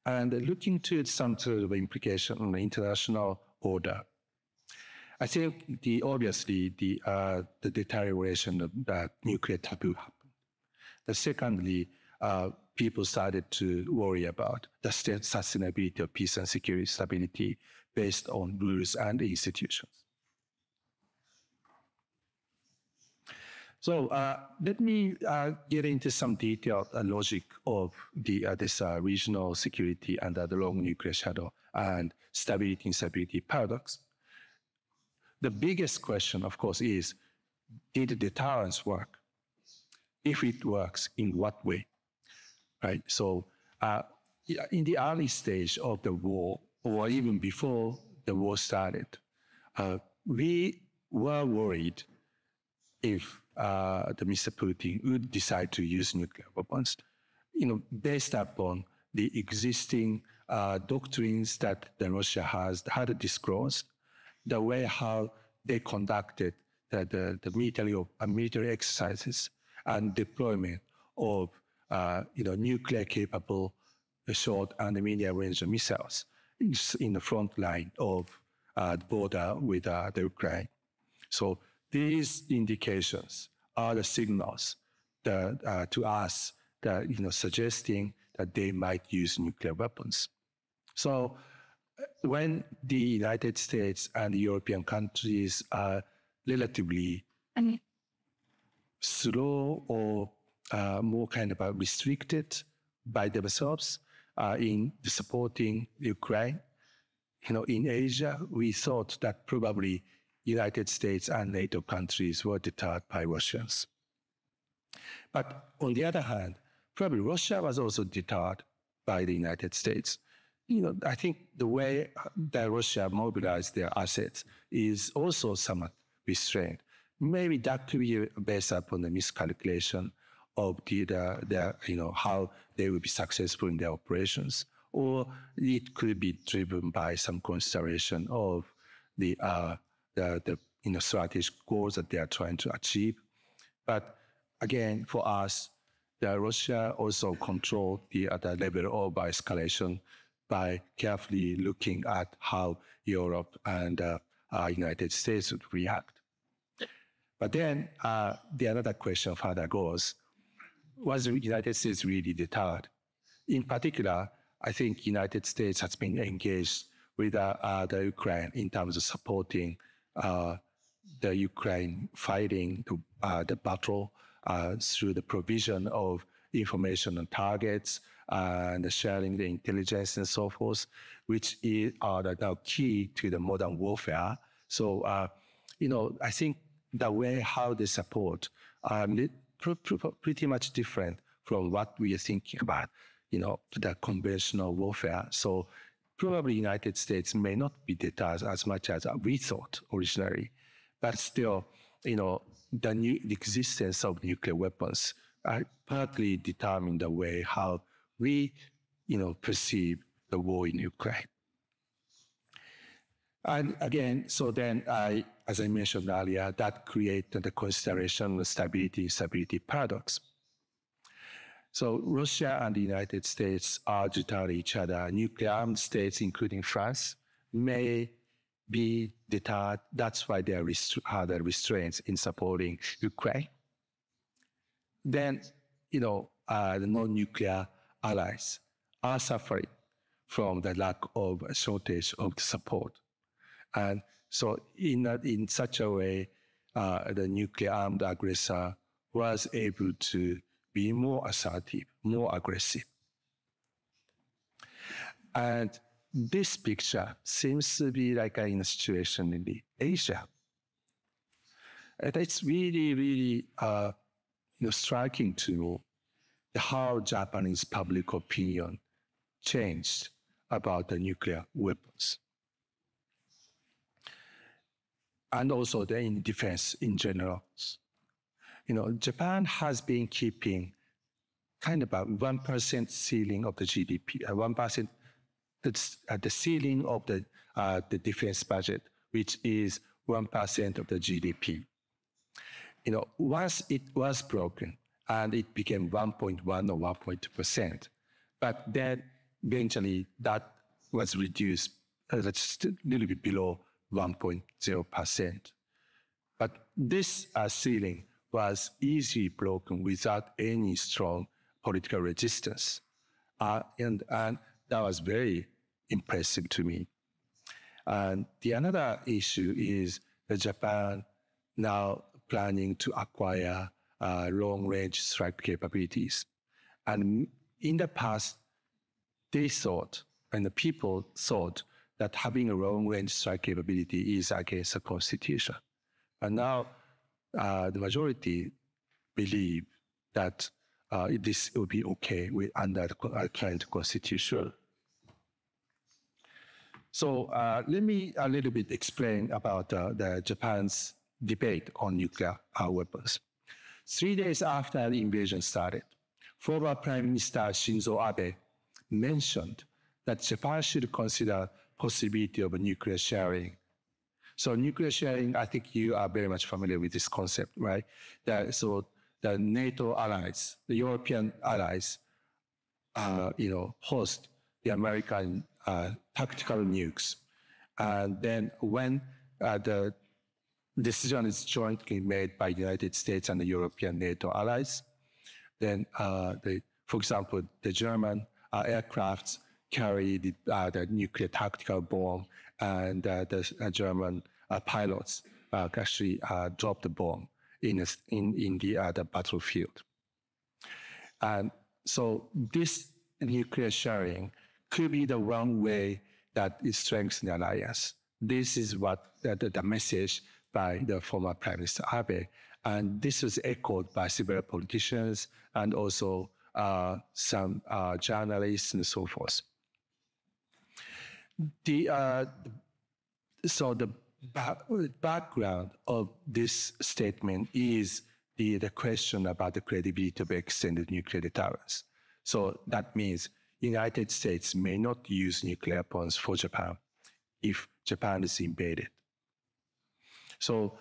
And looking to some sort of implication on the international order, I think obviously the deterioration of that nuclear taboo happened. Secondly, people started to worry about the sustainability of peace and security stability based on rules and institutions. So let me get into some detailed logic of this regional security and the long nuclear shadow and stability instability paradox. The biggest question, of course, is, did deterrence work? If it works, in what way? Right. So in the early stage of the war, or even before the war started, we were worried if the Mr. Putin would decide to use nuclear weapons, based upon the existing doctrines that Russia had disclosed, the way how they conducted the military exercises and deployment of nuclear-capable short and medium-range missiles in the front line of the border with the Ukraine. So these indications are the signals that, to us that suggesting that they might use nuclear weapons. So when the United States and the European countries are relatively slow or more kind of restricted by themselves in supporting Ukraine, in Asia, we thought that probably United States and NATO countries were deterred by Russians. But on the other hand, probably Russia was also deterred by the United States. I think the way that Russia mobilized their assets is also somewhat restrained. Maybe that could be based upon the miscalculation of how they will be successful in their operations, or it could be driven by some consideration of the strategic goals that they are trying to achieve. But again, for us, Russia also controlled the level of escalation by carefully looking at how Europe and United States would react. But then the another question further goes, was the United States really deterred? In particular, I think United States has been engaged with the Ukraine in terms of supporting the Ukraine fighting the battle through the provision of information on targets and sharing the intelligence and so forth, which are now key to the modern warfare. So, I think the way how they support are pretty much different from what we are thinking about, the conventional warfare. So probably United States may not be deterred as much as we thought originally, but still, the existence of nuclear weapons are partly determine the way how we, perceive the war in Ukraine. And again, so then as I mentioned earlier, that created the consideration of stability paradox. So Russia and the United States are deterring each other. Nuclear armed states, including France, may be deterred. That's why there are the restraints in supporting Ukraine. Then, the non-nuclear allies are suffering from the lack of shortage of support. And so in such a way, the nuclear armed aggressor was able to be more assertive, more aggressive. And this picture seems to be like in a situation in the Asia. And it's really, really striking to me how Japanese public opinion changed about the nuclear weapons. And also in defense in general. Japan has been keeping kind of a 1% ceiling of the GDP, 1% the ceiling of the defense budget, which is 1% of the GDP. Once it was broken and it became 1.1 or 1.2%, but then eventually that was reduced just a little bit below 1.0%. But this ceiling was easily broken without any strong political resistance. And that was very impressive to me. And the another issue is that Japan now planning to acquire long-range strike capabilities. And in the past, they thought, and the people thought, that having a long-range strike capability is against the Constitution. And now the majority believe that this will be okay under the current Constitution. So let me a little bit explain about the Japan's debate on nuclear weapons. 3 days after the invasion started, former Prime Minister Shinzo Abe mentioned that Japan should consider possibility of nuclear sharing. So nuclear sharing, I think you are very much familiar with this concept, right? So the NATO allies, the European allies, host the American tactical nukes. And then when the decision is jointly made by the United States and the European NATO allies, then, for example, the German aircrafts carry the nuclear tactical bomb, and the German pilots actually drop the bomb in the battlefield. And so this nuclear sharing could be the one way that it strengthens the alliance. This is what the message by the former Prime Minister Abe, and this was echoed by several politicians and also some journalists and so forth. So the background of this statement is the question about the credibility of extended nuclear deterrence. So that means United States may not use nuclear weapons for Japan if Japan is invaded. So,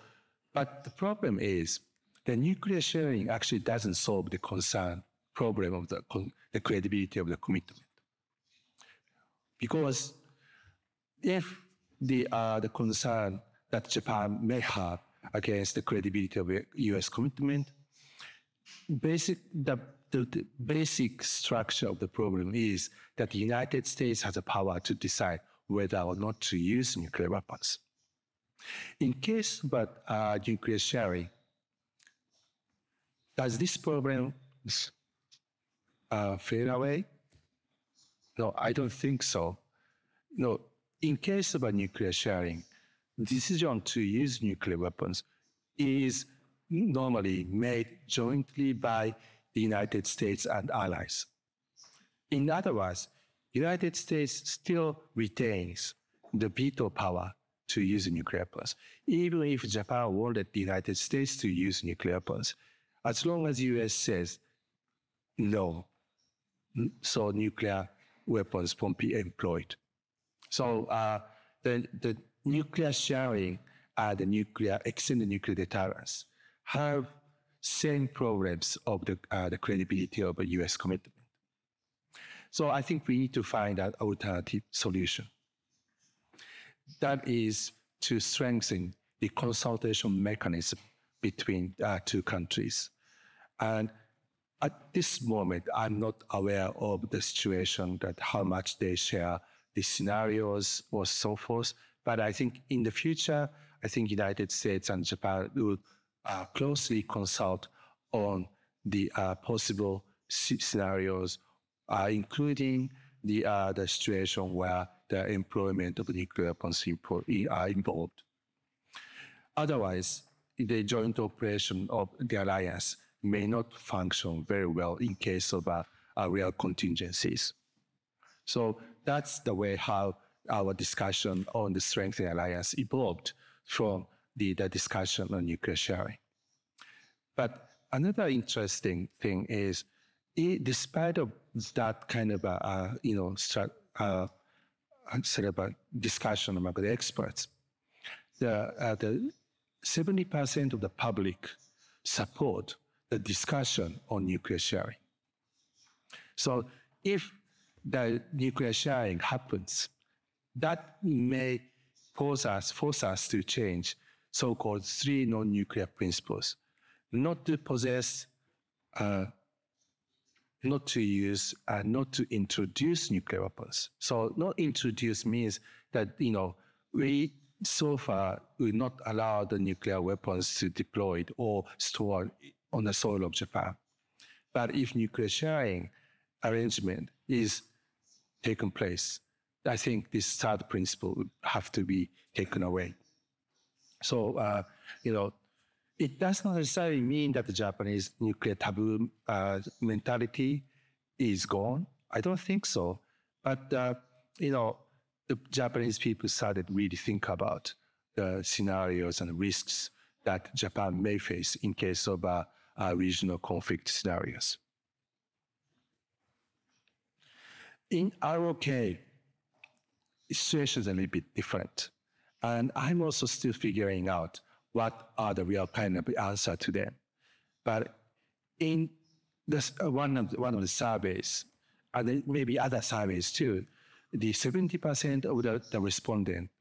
but the problem is the nuclear sharing actually doesn't solve the problem of the credibility of the commitment. Because if the concern that Japan may have against the credibility of a U.S. commitment, the basic structure of the problem is that the United States has the power to decide whether or not to use nuclear weapons. In case of nuclear sharing, does this problem fade away? No, I don't think so. No, in case of a nuclear sharing, decision to use nuclear weapons is normally made jointly by the United States and allies. In other words, the United States still retains the veto power to use nuclear weapons. Even if Japan wanted the United States to use nuclear weapons, as long as the US says no, so nuclear weapons won't be employed. So the nuclear sharing and the extended nuclear deterrence have same problems of the credibility of a US commitment. So I think we need to find an alternative solution. That is to strengthen the consultation mechanism between two countries. And at this moment, I'm not aware of the situation that how much they share the scenarios or so forth. But I think in the future, I think United States and Japan will closely consult on the possible scenarios, including the situation where the employment of nuclear weapons are involved. Otherwise, the joint operation of the alliance may not function very well in case of real contingencies. So that's the way how our discussion on the strengthening alliance evolved from the discussion on nuclear sharing. But another interesting thing is, despite of that kind of sort of a discussion among the experts, the 70% of the public support the discussion on nuclear sharing. So if the nuclear sharing happens, that may force us to change so-called 3 non-nuclear principles: not to possess, not to use, and not to introduce nuclear weapons. So not introduce means that, we so far will not allow the nuclear weapons to deployed or stored on the soil of Japan. But if nuclear sharing arrangement is taken place, I think this third principle would have to be taken away. So, it does not necessarily mean that the Japanese nuclear taboo mentality is gone. I don't think so. But, the Japanese people started really think about the scenarios and risks that Japan may face in case of regional conflict scenarios. In ROK, situations are a little bit different. And I'm also still figuring out what are the real kind of answer to them. But in this, one of the surveys, and then maybe other surveys too, the 70% of the respondents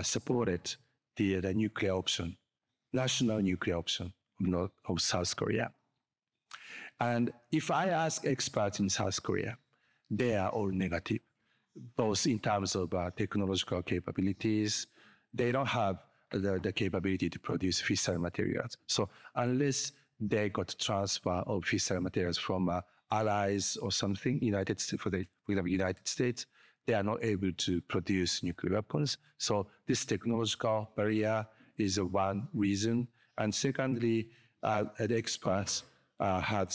supported the nuclear option, national nuclear option of South Korea. And if I ask experts in South Korea, they are all negative, both in terms of technological capabilities. They don't have the capability to produce fissile materials. So unless they got transfer of fissile materials from allies or something, United States, for the United States, they are not able to produce nuclear weapons. So this technological barrier is one reason. And secondly, the experts have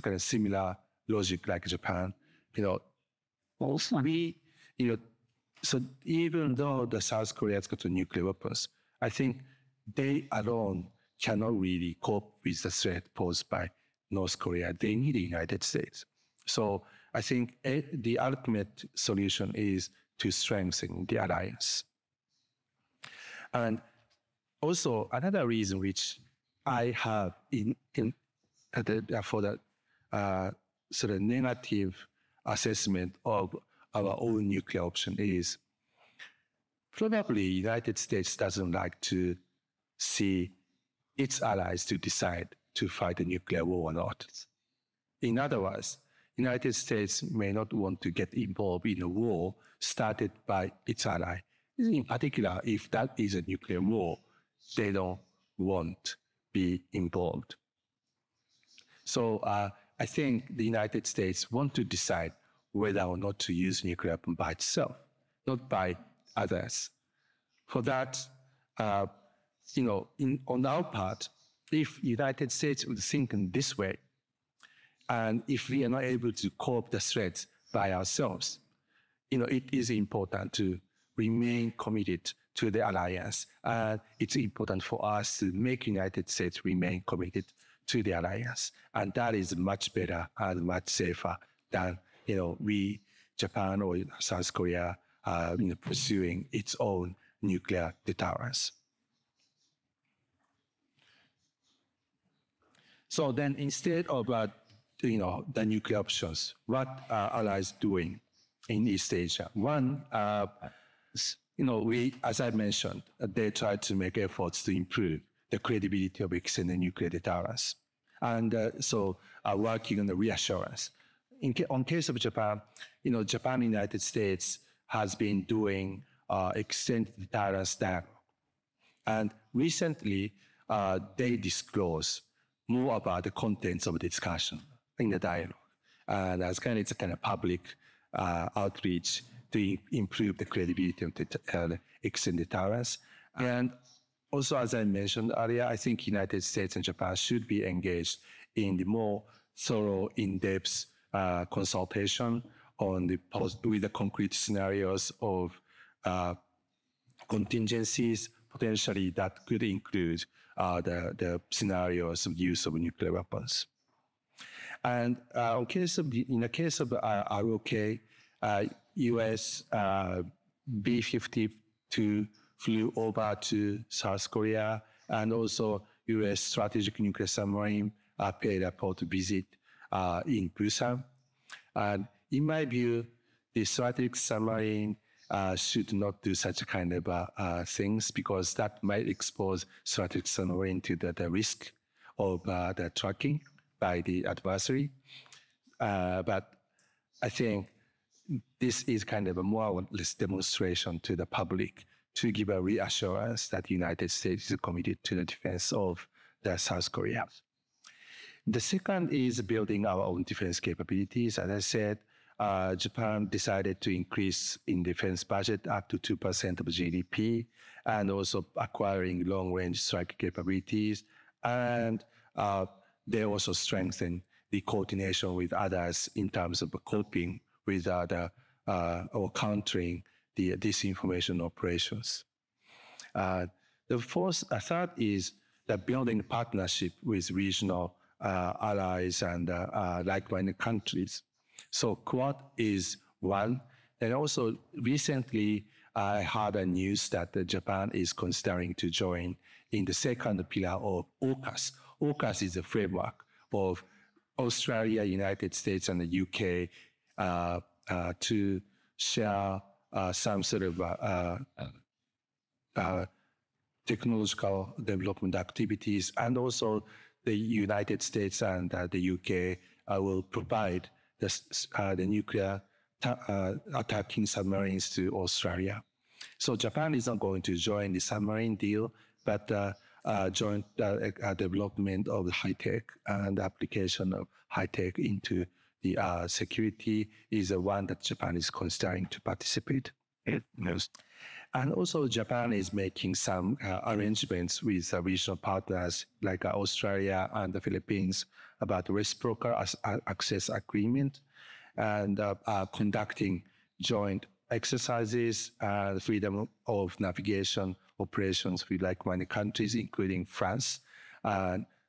kind of similar logic like Japan. Also so even though the South Korea's got nuclear weapons, I think they alone cannot really cope with the threat posed by North Korea. They need the United States. So I think the ultimate solution is to strengthen the alliance. And also another reason which I have for the sort of negative assessment of our own nuclear option is probably United States doesn't like to see its allies to decide to fight a nuclear war or not. In other words, United States may not want to get involved in a war started by its ally. In particular, if that is a nuclear war, they don't want to be involved. So I think the United States want to decide whether or not to use nuclear weapon by itself, not by others. For that, on our part, if United States would think in this way, and if we are not able to cope the threats by ourselves, it is important to remain committed to the alliance. And it's important for us to make United States remain committed to the alliance. And that is much better and much safer than, we, Japan or South Korea, pursuing its own nuclear deterrence. So then instead of, the nuclear options, what are allies doing in East Asia? One, as I mentioned, they try to make efforts to improve the credibility of extended nuclear deterrence. And so are working on the reassurance. On case of Japan, Japan and United States has been doing extended deterrence dialogue. And recently, they disclose more about the contents of the discussion in the dialogue. And it's a kind of public outreach to improve the credibility of the extended deterrence. And also, as I mentioned earlier, I think United States and Japan should be engaged in the more thorough, in-depth consultation on with the concrete scenarios of contingencies, potentially that could include the scenarios of use of nuclear weapons. And in the case of ROK, U.S. B-52 flew over to South Korea, and also U.S. strategic nuclear submarine paid a port visit in Busan. And in my view, the strategic submarine should not do such a kind of things, because that might expose strategic submarine to the risk of the tracking by the adversary. But I think this is kind of a more or less demonstration to the public to give a reassurance that the United States is committed to the defense of the South Korea. The second is building our own defense capabilities. As I said, Japan decided to increase in defense budget up to 2% of GDP, and also acquiring long-range strike capabilities. And they also strengthen the coordination with others in terms of coping with or countering the disinformation operations. The third is the building partnership with regional allies and like-minded countries. So Quad is one. And also recently, I heard a news that Japan is considering to join in the second pillar of AUKUS. AUKUS is a framework of Australia, United States, and the UK to share some sort of technological development activities, and also the United States and the UK will provide the nuclear attacking submarines to Australia. So Japan is not going to join the submarine deal, but joint development of high-tech and application of high-tech into the security is the one that Japan is considering to participate in. And also Japan is making some arrangements with regional partners like Australia and the Philippines about reciprocal access agreement and conducting joint exercises and freedom of navigation operations with like-minded countries, including France.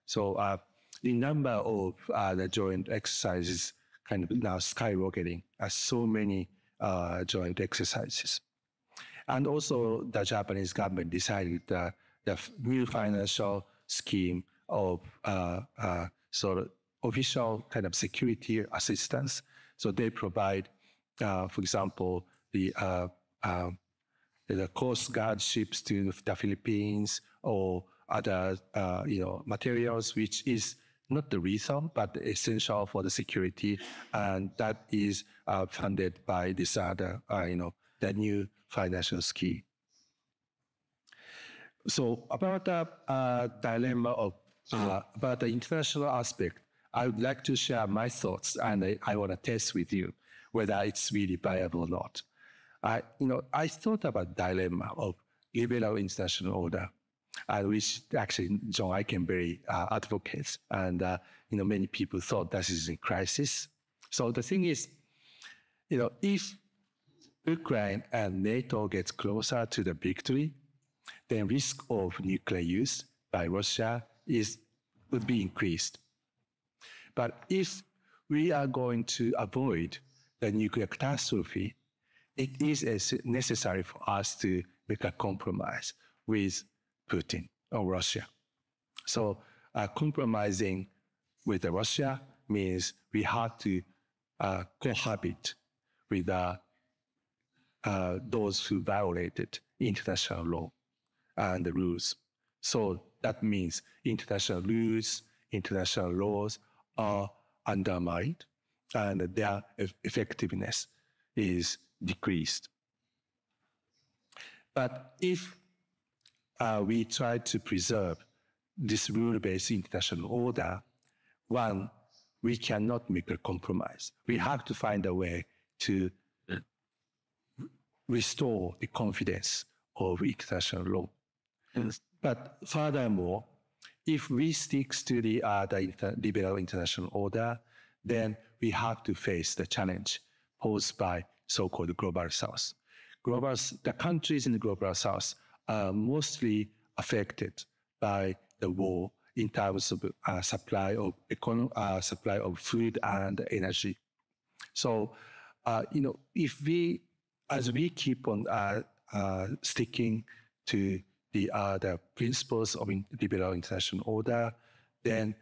So the number of the joint exercises kind of now skyrocketing as so many joint exercises. And also the Japanese government decided the new financial scheme of sort of official kind of security assistance. So they provide, for example, the Coast Guard ships to the Philippines or other materials, which is not the lethal, but essential for the security, and that is funded by this other, the new financial scheme. So about the dilemma of about the international aspect, I would like to share my thoughts, and I want to test with you whether it's really viable or not. I thought about dilemma of liberal international order, which actually John Eikenberry advocates, and many people thought that is in crisis. So the thing is, if Ukraine and NATO gets closer to the victory, then risk of nuclear use by Russia would be increased. But if we are going to avoid the nuclear catastrophe, it is necessary for us to make a compromise with Putin or Russia. So compromising with Russia means we have to cohabit with those who violated international law and the rules. So that means international rules, international laws are undermined and their effectiveness is decreased. But if we try to preserve this rule-based international order, one, we cannot make a compromise. We have to find a way to restore the confidence of international law. But furthermore, if we stick to the liberal international order, then we have to face the challenge posed by so-called global south. The countries in the global south are mostly affected by the war in terms of supply of food and energy. So, if as we keep on sticking to the principles of liberal international order, then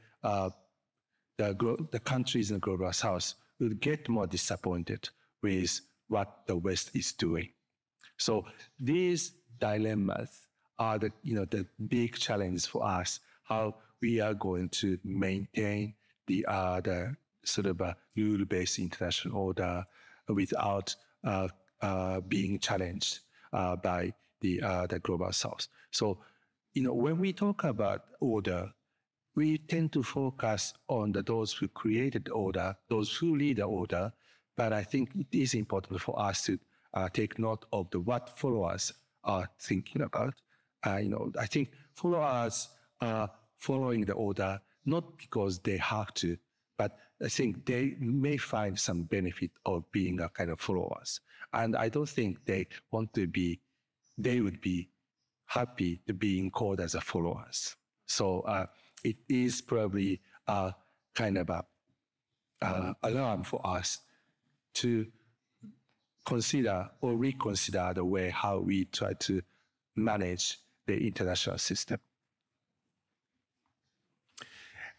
the countries in the global south will get more disappointed with what the West is doing. So these dilemmas are the big challenge for us, how we are going to maintain the sort of rule-based international order without being challenged by the global south. So, when we talk about order, we tend to focus on those who created order, those who lead the order. But I think it is important for us to take note of what followers are thinking about. I think followers are following the order not because they have to, but I think they may find some benefit of being a kind of followers. And I don't think they would be happy to being called as a followers. So it is probably a kind of a alarm for us to consider or reconsider the way how we try to manage the international system.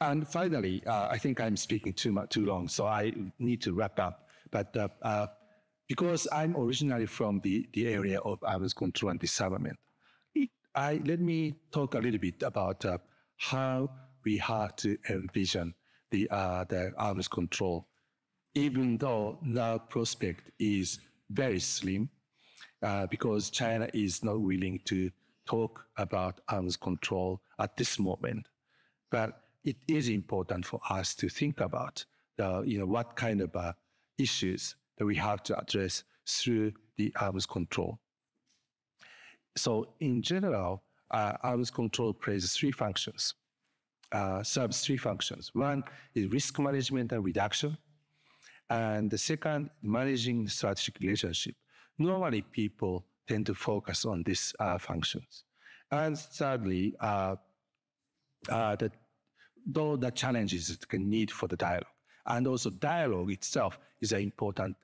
And finally, I think I'm speaking too long, so I need to wrap up. But because I'm originally from the area of arms control and disarmament, let me talk a little bit about how we have to envision the arms control, even though the prospect is very slim, because China is not willing to talk about arms control at this moment. But it is important for us to think about what kind of issues that we have to address through the arms control. So in general, arms control plays three functions, serves three functions. One is risk management and reduction. And the second, managing strategic relationship. Normally, people tend to focus on these functions. And thirdly, though the challenges it can need for the dialogue. And also dialogue itself is an important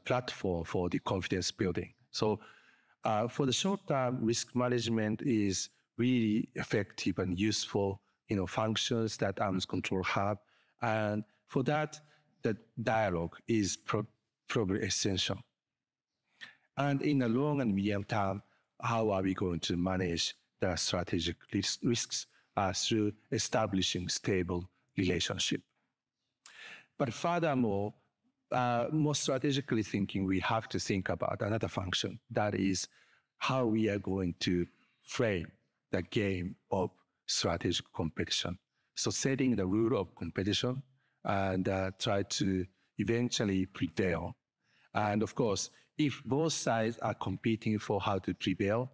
platform for the confidence building. So for the short term, risk management is really effective and useful functions that arms control have. And for that, the dialogue is probably essential. And in the long and medium term, how are we going to manage the strategic risks through establishing stable relationship? But furthermore, more strategically thinking, we have to think about another function, that is how we are going to frame the game of strategic competition. So setting the rule of competition and try to eventually prevail. And of course, if both sides are competing for how to prevail,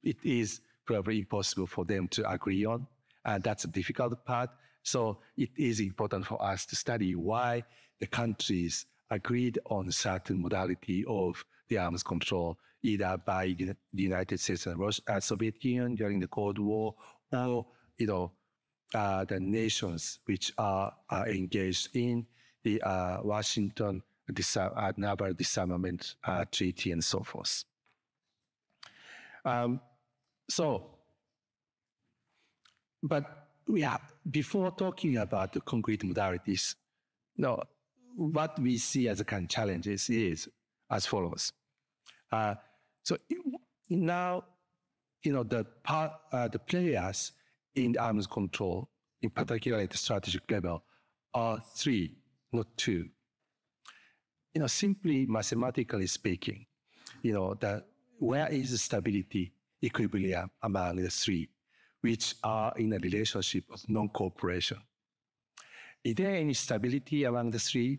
it is probably impossible for them to agree on. And that's a difficult part. So it is important for us to study why the countries agreed on a certain modality of the arms control, either by the United States and Soviet Union during the Cold War, or the nations which are engaged in the Washington Naval Disarmament Treaty and so forth. But before talking about the concrete modalities, what we see as a kind of challenges is as follows. So now, the players in arms control, in particular at the strategic level, are three, not two. Simply mathematically speaking, where is the stability equilibrium among the three, which are in a relationship of non-cooperation? Is there any stability among the three?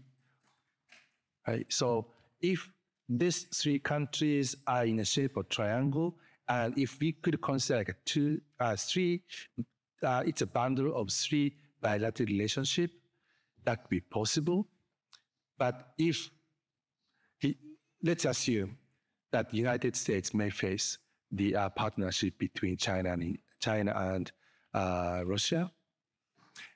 Right? So if these three countries are in a shape of triangle, and if we could consider like three, it's a bundle of three bilateral relationship, that could be possible. But if, let's assume that the United States may face the partnership between China and Russia,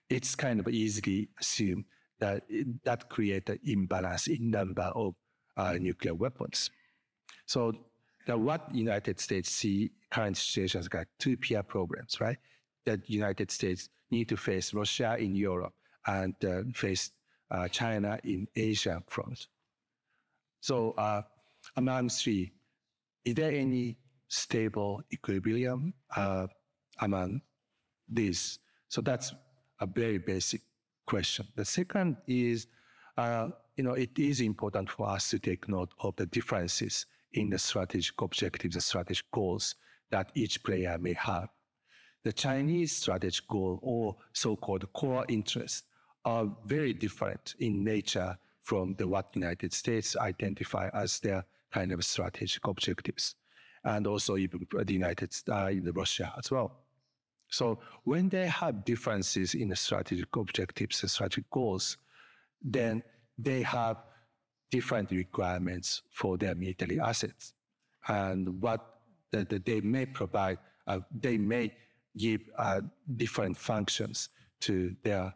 it's kind of easily assumed that that creates an imbalance in number of nuclear weapons. So what United States see current situations like two peer problems, right? That United States need to face Russia in Europe and face China in Asia front. So among three, is there any stable equilibrium among these? So that's a very basic question. The second is, it is important for us to take note of the differences in the strategic objectives and strategic goals that each player may have. The Chinese strategic goal, or so-called core interests, are very different in nature from what United States identify as their kind of strategic objectives, and also even the Russia as well. So when they have differences in the strategic objectives and strategic goals, then they have different requirements for their military assets, and what they may provide they may give different functions to their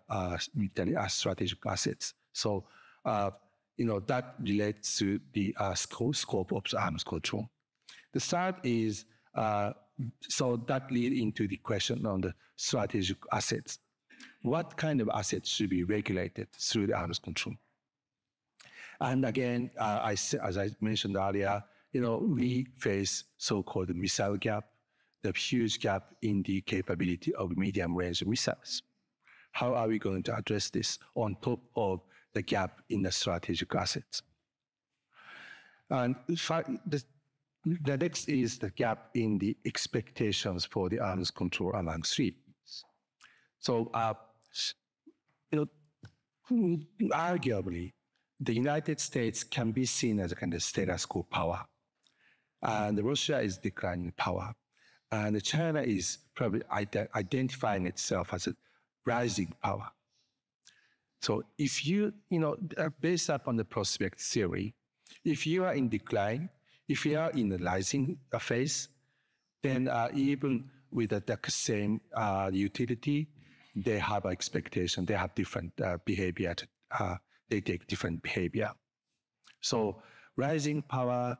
military strategic assets. So, that relates to the scope of arms control. The third is, so that leads into the question on the strategic assets. What kind of assets should be regulated through the arms control? And again, as I mentioned earlier, we face so-called missile gap, the huge gap in the capability of medium-range missiles. How are we going to address this on top of the gap in the strategic assets? And the next is the gap in the expectations for the arms control among three. So, arguably, the United States can be seen as a kind of status quo power, and Russia is declining power, and China is probably identifying itself as a rising power. So if you, based upon the prospect theory, if you are in decline, if you are in the rising phase, then even with the same utility, they have expectation, they have different behavior, they take different behavior. So rising power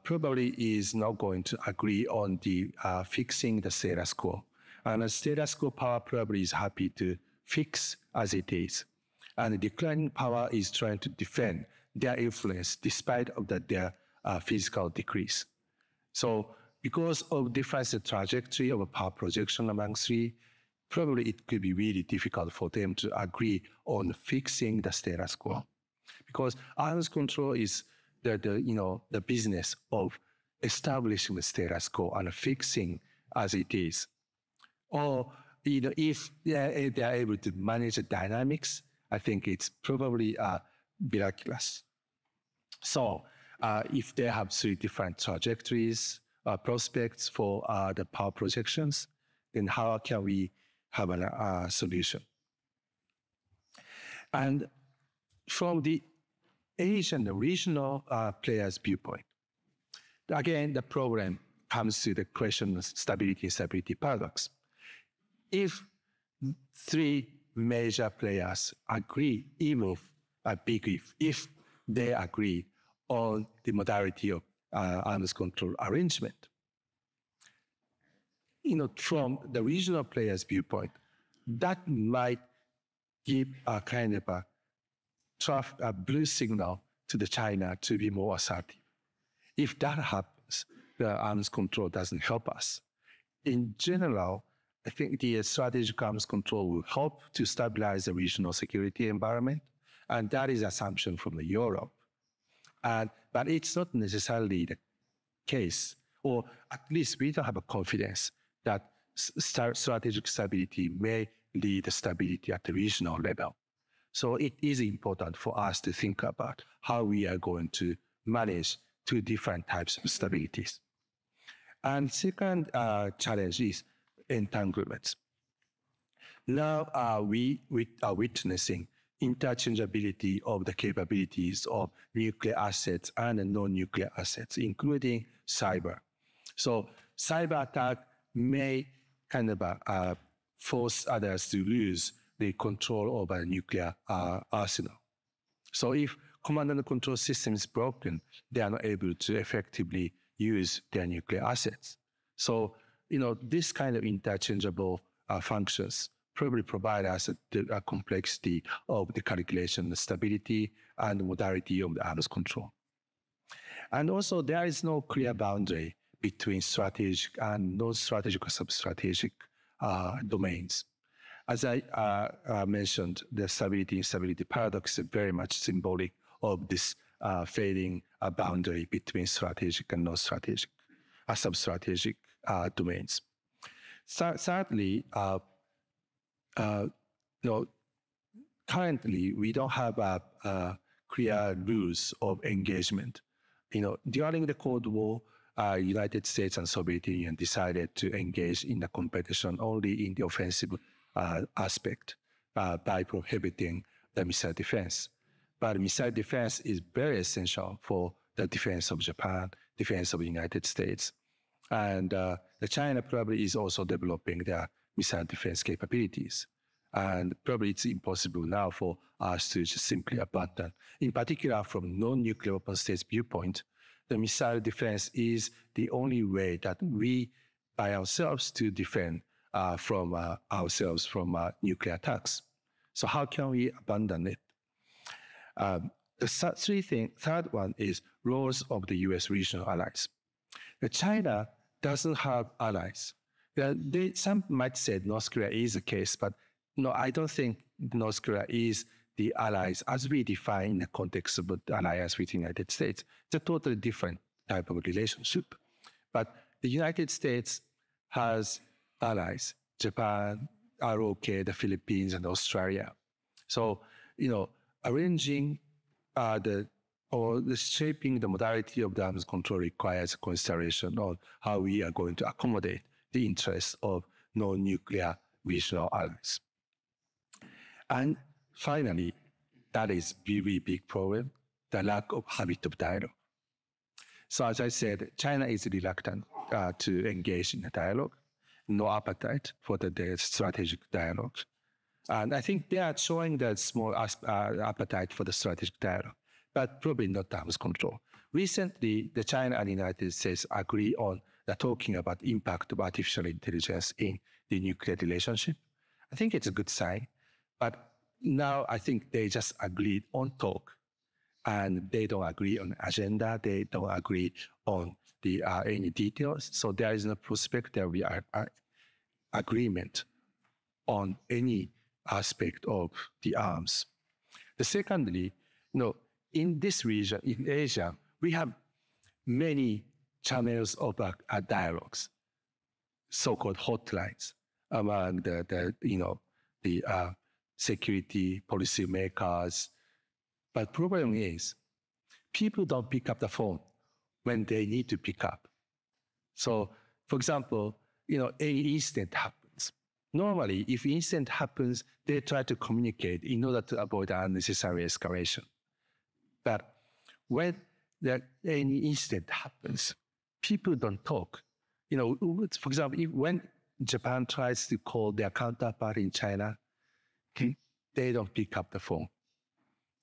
probably is not going to agree on the fixing the status quo. And the status quo power probably is happy to fix as it is. And the declining power is trying to defend their influence despite of their physical decrease. So because of different trajectory of a power projection among three, probably it could be really difficult for them to agree on fixing the status quo. Because arms control is the business of establishing the status quo and fixing as it is. Or if they are able to manage the dynamics, I think it's probably miraculous. So if they have three different trajectories, prospects for the power projections, then how can we have a solution? And from the Asian, the regional players' viewpoint, again, the problem comes to the question of stability and stability paradox. If three major players agree, even a big if they agree on the modality of arms control arrangement, from the regional players' viewpoint, that might give a kind of a blue signal to the China to be more assertive. If that happens, the arms control doesn't help us. In general, I think the strategic arms control will help to stabilize the regional security environment, and that is assumption from Europe. But it's not necessarily the case, or at least we don't have a confidence that strategic stability may lead to stability at the regional level. So it is important for us to think about how we are going to manage two different types of stabilities. And second challenge is entanglements. Now we are witnessing interchangeability of the capabilities of nuclear assets and non-nuclear assets, including cyber. So cyber attack may kind of force others to lose the control over a nuclear arsenal. So if command and control system is broken, they are not able to effectively use their nuclear assets. So, this kind of interchangeable functions probably provide us a complexity of the calculation, the stability, and the modality of the arms control. And also, there is no clear boundary between strategic and non-strategic or sub-strategic domains. As I mentioned, the stability and stability paradox is very much symbolic of this fading boundary between strategic and non-strategic, sub-strategic domains. Thirdly, currently we don't have clear rules of engagement. During the Cold War, United States and Soviet Union decided to engage in the competition only in the offensive aspect by prohibiting the missile defense. But missile defense is very essential for the defense of Japan, defense of the United States. And the China probably is also developing their missile defense capabilities. And probably it's impossible now for us to just simply abandon. In particular, from non-nuclear weapon states viewpoint, the missile defense is the only way that we, by ourselves, to defend from ourselves from nuclear attacks. So how can we abandon it? The third one is roles of the US regional allies. China doesn't have allies. Some might say North Korea is the case, but no, I don't think North Korea is the allies as we define in the context of the alliance with the United States. It's a totally different type of relationship. But the United States has allies, Japan, ROK, the Philippines, and Australia. So, arranging shaping the modality of the arms control requires consideration on how we are going to accommodate the interests of non-nuclear regional allies. And finally, that is a very big problem, the lack of habit of dialogue. So as I said, China is reluctant to engage in a dialogue, no appetite for the strategic dialogue. And I think they are showing that small appetite for the strategic dialogue, but probably not arms control. Recently, the China and the United States agree on talking about the impact of artificial intelligence in the nuclear relationship. I think it's a good sign, but now I think they just agreed on talk, and they don't agree on agenda. They don't agree on the any details. So there is no prospect there will be agreement on any aspect of the arms. Secondly, in this region, in Asia, we have many channels of dialogues, so-called hotlines among the security policy makers. But problem is, people don't pick up the phone when they need to pick up. So, for example, any incident happens. Normally, if incident happens, they try to communicate in order to avoid unnecessary escalation. But when any incident happens, people don't talk. For example, when Japan tries to call their counterpart in China, they don't pick up the phone.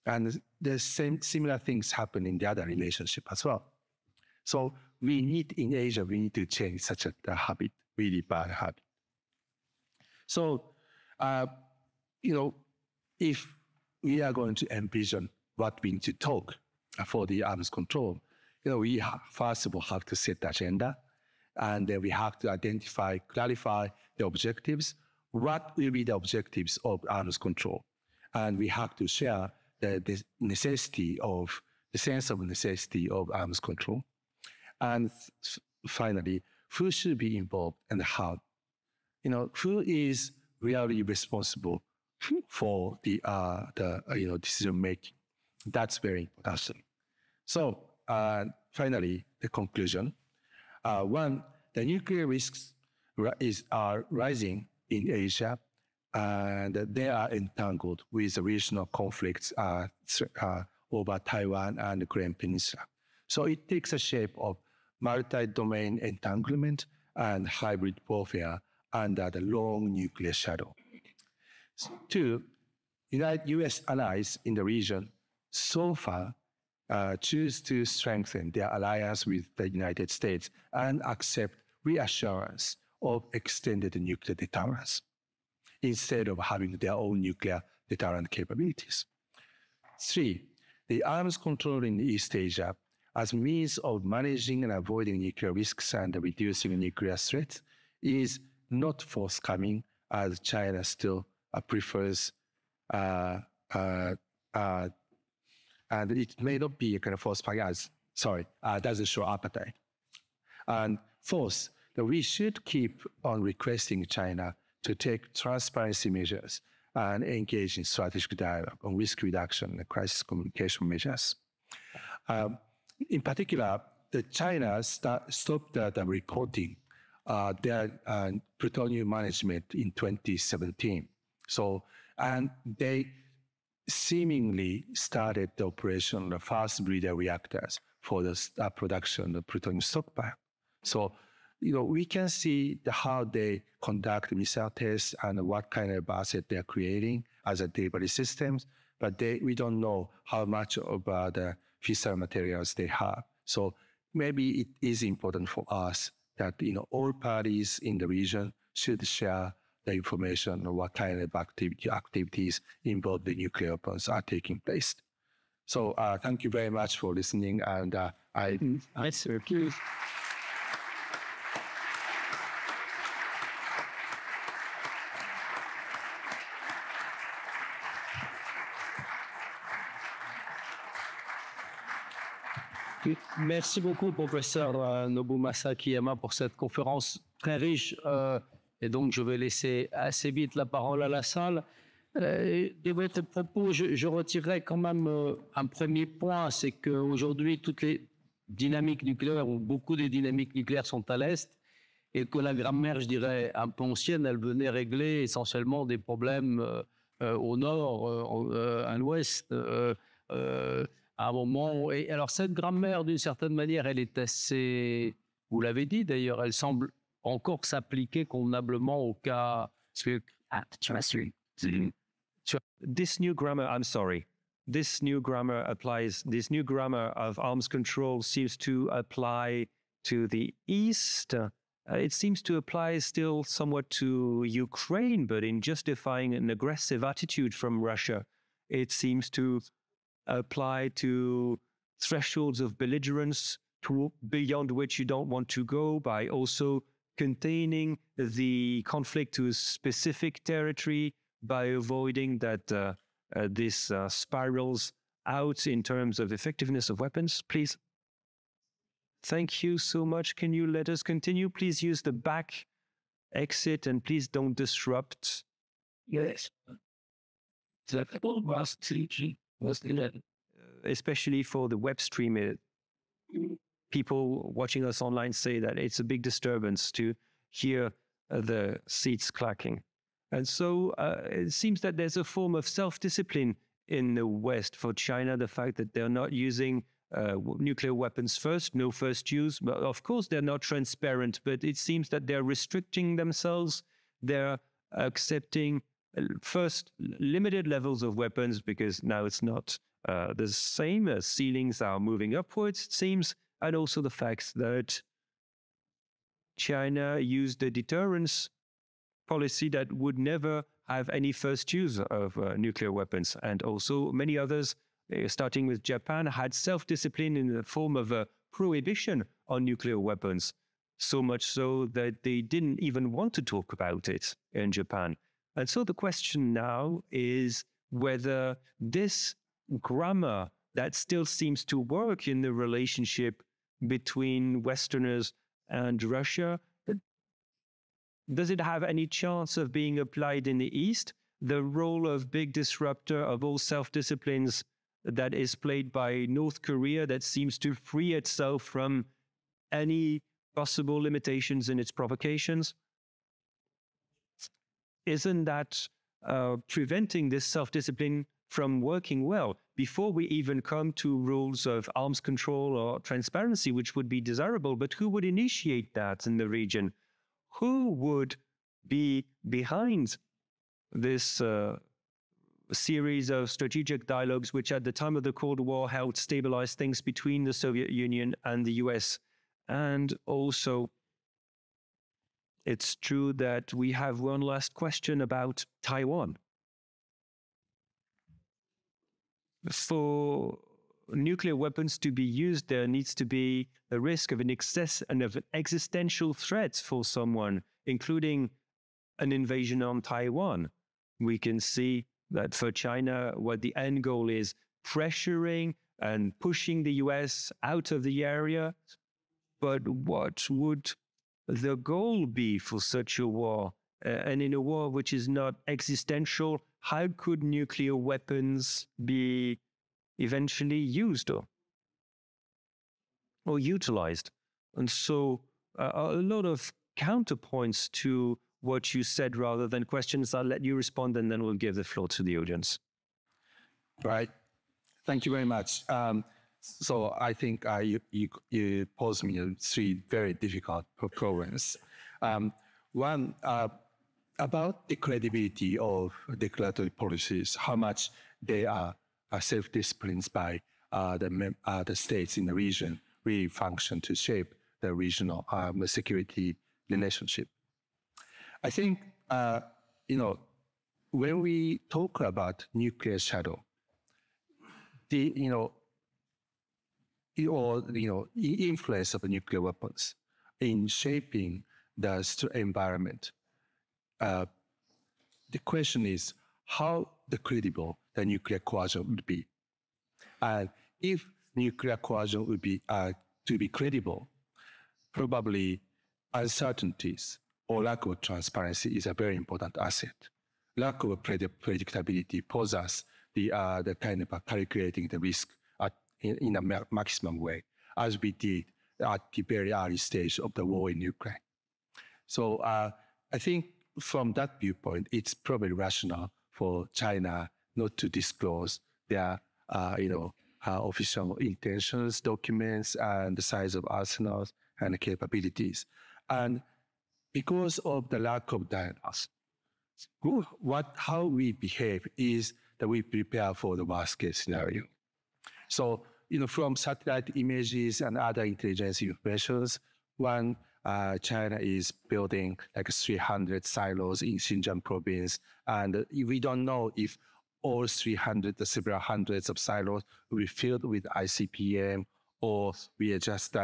And the similar things happen in the other relationship as well. So in Asia, we need to change such a habit, really bad habit. So, if we are going to envision what we need to talk for the arms control, we first of all have to set the agenda, and then we have to clarify the objectives. What will be the objectives of arms control? And we have to share the sense of necessity of arms control. And finally, who should be involved and how? Who is really responsible for the decision making? That's very important. So finally, the conclusion. One, the nuclear risks are rising in Asia, and they are entangled with the regional conflicts over Taiwan and the Korean Peninsula. So it takes a shape of multi-domain entanglement and hybrid warfare under the long nuclear shadow. Two, U.S. allies in the region so far choose to strengthen their alliance with the United States and accept reassurance of extended nuclear deterrence instead of having their own nuclear deterrent capabilities. Three, the arms control in East Asia as means of managing and avoiding nuclear risks and reducing nuclear threats is not forthcoming, as China still prefers and it may not be a kind of forthcoming doesn't show appetite. And fourth, that we should keep on requesting China to take transparency measures and engage in strategic dialogue on risk reduction and crisis communication measures. In particular, China stopped the reporting their plutonium management in 2017. So, and they seemingly started the operation of fast breeder reactors for the production of plutonium stockpile. So we can see how they conduct missile tests and what kind of asset they're creating as a delivery systems, but we don't know how much of the fissile materials they have. So maybe it is important for us that all parties in the region should share the information on what kind of activities involved in nuclear weapons are taking place. So thank you very much for listening, and Merci. Merci beaucoup, professeur Nobumasa Akiyama, pour cette conférence très riche. Et donc, je vais laisser assez vite la parole à la salle. De votre propos, je retirerai quand même un premier point, c'est qu'aujourd'hui, toutes les dynamiques nucléaires, ou beaucoup des dynamiques nucléaires sont à l'Est, et que la grammaire, je dirais, un peu ancienne, elle venait régler essentiellement des problèmes au nord, à l'ouest, à un moment. Et alors, cette grammaire, d'une certaine manière, elle est assez, vous l'avez dit d'ailleurs, elle semble encore s'appliquer convenablement au cas. This new grammar, I'm sorry, this new grammar of arms control seems to apply to the East. It seems to apply still somewhat to Ukraine, but in justifying an aggressive attitude from Russia, it seems to apply to thresholds of belligerence beyond which you don't want to go, by also containing the conflict to a specific territory, by avoiding that this spirals out in terms of effectiveness of weapons. Please. Thank you so much. Can you let us continue? Please use the back exit and please don't disrupt. Yes. Especially for the web stream, people watching us online say that it's a big disturbance to hear the seats clacking. And so it seems that there's a form of self-discipline in the West for China, the fact that they're not using nuclear weapons first, no first use. But of course, they're not transparent, but it seems that they're restricting themselves. They're accepting first limited levels of weapons, because now it's not the same. Ceilings are moving upwards, it seems, and also the fact that China used a deterrence policy that would never have any first use of nuclear weapons. And also many others, starting with Japan, had self-discipline in the form of a prohibition on nuclear weapons, so much so that they didn't even want to talk about it in Japan. And so the question now is whether this grammar that still seems to work in the relationship between Westerners and Russia, does it have any chance of being applied in the East? The role of big disruptor of all self-disciplines that is played by North Korea, that seems to free itself from any possible limitations in its provocations. Isn't that preventing this self-discipline from working well before we even come to rules of arms control or transparency, which would be desirable? But who would initiate that in the region? Who would be behind this series of strategic dialogues, which at the time of the Cold War helped stabilize things between the Soviet Union and the US? And also, it's true that we have one last question about Taiwan. For nuclear weapons to be used, there needs to be a risk of an excess and of an existential threat for someone, including an invasion on Taiwan. We can see that for China, what the end goal is, pressuring and pushing the US out of the area. But what would the goal be for such a war? And in a war which is not existential, how could nuclear weapons be eventually used or utilized? And so a lot of counterpoints to what you said rather than questions. I'll let you respond and then we'll give the floor to the audience. Right. Thank you very much. So I think you posed me three very difficult problems. One, about the credibility of declaratory policies, how much they are self-disciplines by the states in the region really function to shape the regional security relationship. I think, when we talk about nuclear shadow, influence of nuclear weapons in shaping the environment. The question is how credible the nuclear coercion would be. And if nuclear coercion would be to be credible, probably uncertainties or lack of transparency is a very important asset. Lack of predictability poses us the kind of calculating the risk in a maximum way, as we did at the very early stage of the war in Ukraine. So I think from that viewpoint, it's probably rational for China not to disclose their, official intentions, documents, and the size of arsenals and capabilities. And because of the lack of dialogue, how we behave is that we prepare for the worst case scenario. So, from satellite images and other intelligence informations, China is building like 300 silos in Xinjiang province, and we don't know if all 300, the several hundreds of silos will be filled with ICBM, or we are just,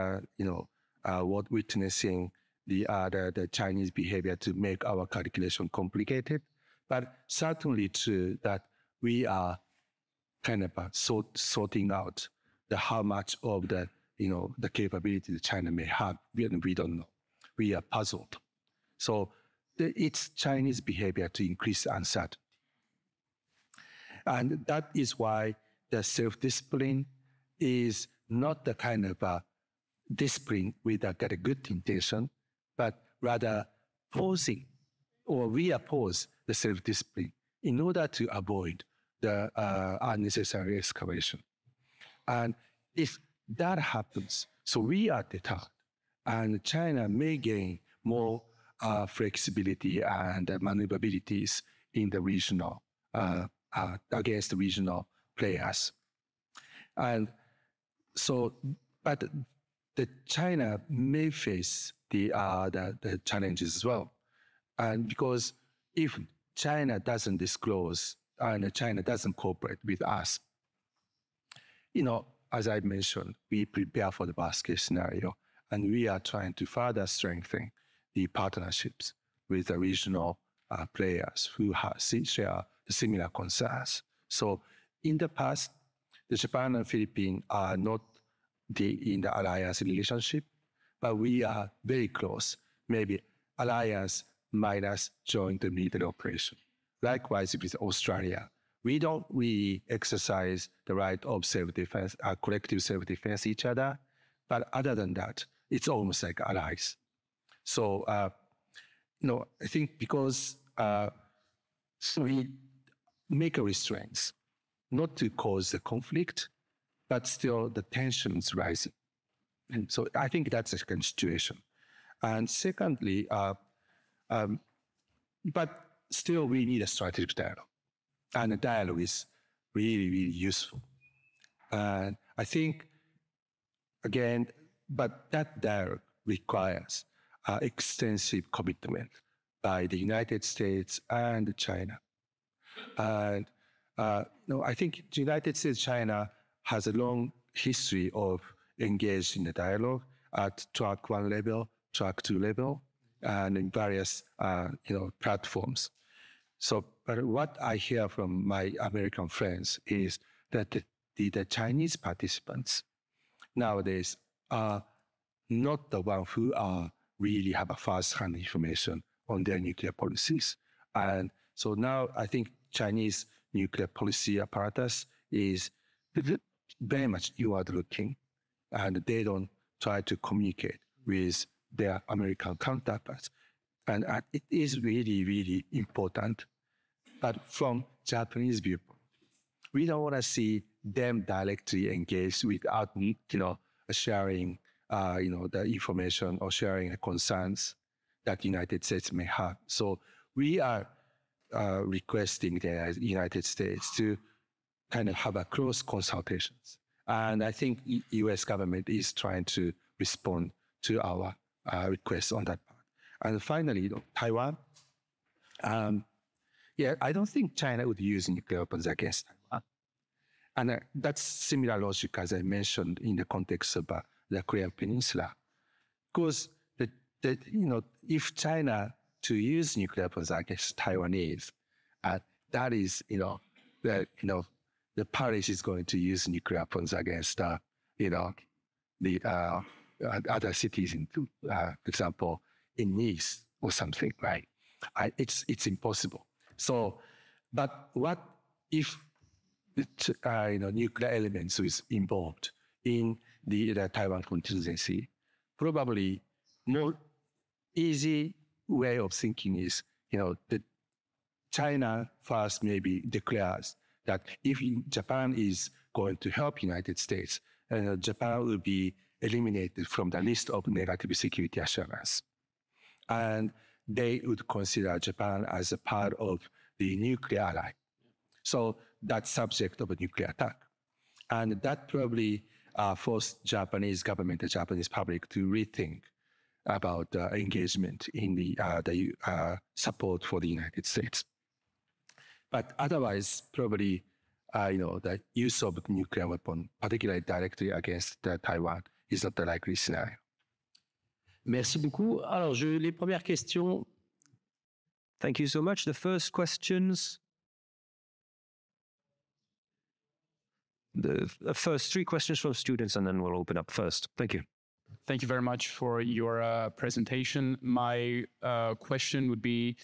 witnessing the Chinese behavior to make our calculation complicated. But certainly true that we are kind of sorting out how much of the capability that China may have. We don't know. We are puzzled. So it's Chinese behavior to increase uncertainty. And that is why the self-discipline is not the kind of discipline with a good intention, but rather pausing or reoppose the self-discipline in order to avoid the unnecessary escalation. And if that happens, so we are deterred, and China may gain more flexibility and maneuverabilities in the regional, against the regional players. And so, but the China may face the challenges as well. And because if China doesn't disclose and China doesn't cooperate with us, as I mentioned, we prepare for the worst case scenario, and we are trying to further strengthen the partnerships with the regional players who share similar concerns. So in the past, the Japan and Philippines are not in the alliance relationship, but we are very close, maybe alliance minus joint military operation. Likewise with Australia. We don't really exercise the right of self-defense, collective self-defense each other, but other than that, it's almost like allies. So, I think because we make a restraints, not to cause the conflict, but still the tension is rising. And so I think that's the second situation. And secondly, but still we need a strategic dialogue. And the dialogue is really, really useful. And I think, again, but that dialogue requires extensive commitment by the United States and China. And I think the United States, China has a long history of engaged in the dialogue at track 1 level, track 2 level, and in various platforms. So, but what I hear from my American friends is that the Chinese participants nowadays are not the ones who really have a first-hand information on their nuclear policies. And so now I think Chinese nuclear policy apparatus is very much inward-looking, and they don't try to communicate with their American counterparts. And it is really, really important. But from Japanese viewpoint, we don't want to see them directly engage without, sharing, the information or sharing the concerns that United States may have. So we are requesting the United States to kind of have a close consultations. And I think U.S. government is trying to respond to our requests on that part. And finally, Taiwan. I don't think China would use nuclear weapons against Taiwan. And that's similar logic, as I mentioned, in the context of the Korean Peninsula. Because if China to use nuclear weapons against Taiwanese, that is, the Paris is going to use nuclear weapons against, the other cities, for example, in Nice or something, right? It's impossible. So, but what if nuclear elements is involved in the Taiwan contingency? Probably more easy way of thinking is, that China first maybe declares that if Japan is going to help United States, Japan will be eliminated from the list of negative security assurance. And they would consider Japan as a part of the nuclear ally. So that's subject of a nuclear attack. And that probably forced Japanese government, the Japanese public to rethink about engagement in the support for the United States. But otherwise, probably, the use of nuclear weapon, particularly directly against Taiwan, is not the likely scenario. Merci beaucoup. Alors, les premières questions. Thank you so much. The first questions. The first three questions from students, and then we'll open up first. Thank you. Thank you very much for your presentation. My question would be,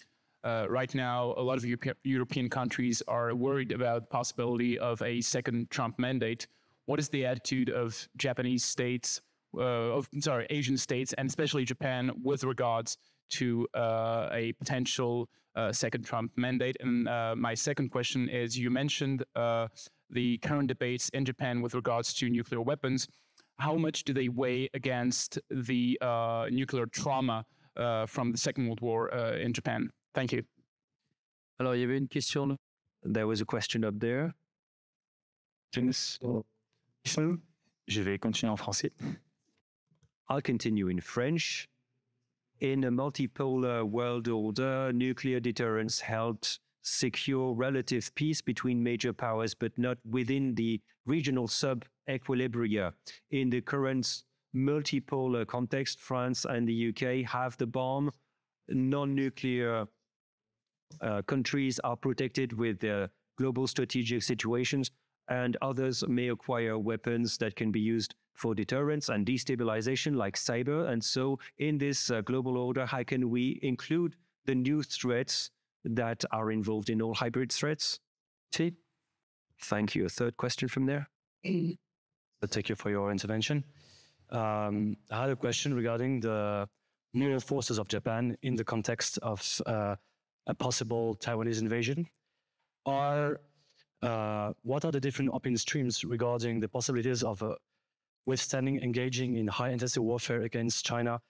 right now, a lot of European countries are worried about the possibility of a second Trump mandate. What is the attitude of Japanese states, Asian states, and especially Japan with regards to a potential second Trump mandate? And my second question is, you mentioned the current debates in Japan with regards to nuclear weapons. How much do they weigh against the nuclear trauma from the Second World War in Japan? Thank you. Alors, il y avait une question. There was a question up there. Je vais continuer en français. I'll continue in French. In a multipolar world order, nuclear deterrence helped secure relative peace between major powers, but not within the regional sub-equilibria. In the current multipolar context, France and the UK have the bomb. Non-nuclear countries are protected with their global strategic situations, and others may acquire weapons that can be used for deterrence and destabilization, like cyber. And so in this global order, how can we include the new threats that are involved in all hybrid threats? Thank you. A third question from there. Thank you for your intervention. I had a question regarding the naval forces of Japan in the context of a possible Taiwanese invasion. What are the different opinion streams regarding the possibilities of withstanding engaging in high-intensity warfare against China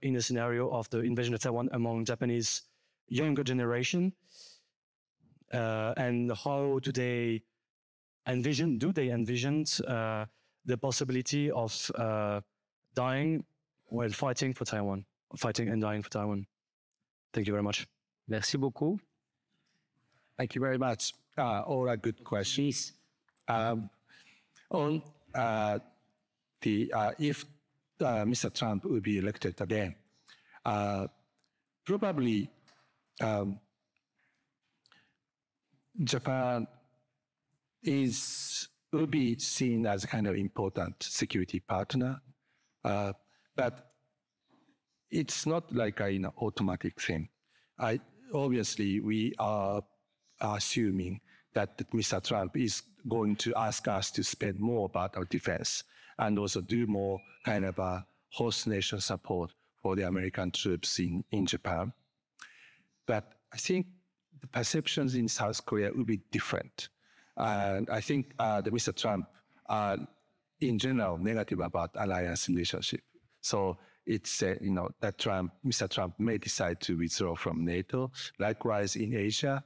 in a scenario of the invasion of Taiwan among Japanese younger generation? And how do they envision the possibility of dying while fighting for Taiwan, fighting and dying for Taiwan? Thank you very much. Merci beaucoup. Thank you very much. All are good questions. On if Mr. Trump will be elected again, probably Japan will be seen as a kind of important security partner, but it's not like an automatic thing. Obviously, we are assuming that Mr. Trump is going to ask us to spend more about our defense and also do more kind of a host nation support for the American troops in Japan. But I think the perceptions in South Korea will be different. And I think the Mr. Trump are, in general, negative about alliance relationship. So it's, that Mr. Trump may decide to withdraw from NATO. Likewise, in Asia,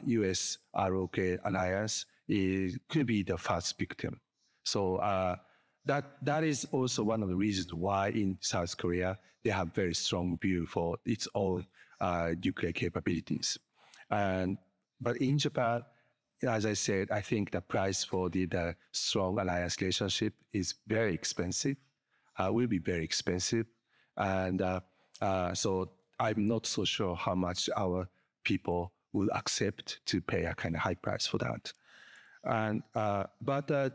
U.S. ROK alliance could be the first victim. So that is also one of the reasons why in South Korea, they have very strong view for its own nuclear capabilities. But in Japan, as I said, I think the price for the strong alliance relationship is very expensive, will be very expensive. And so I'm not so sure how much our people will accept to pay a kind of high price for that. But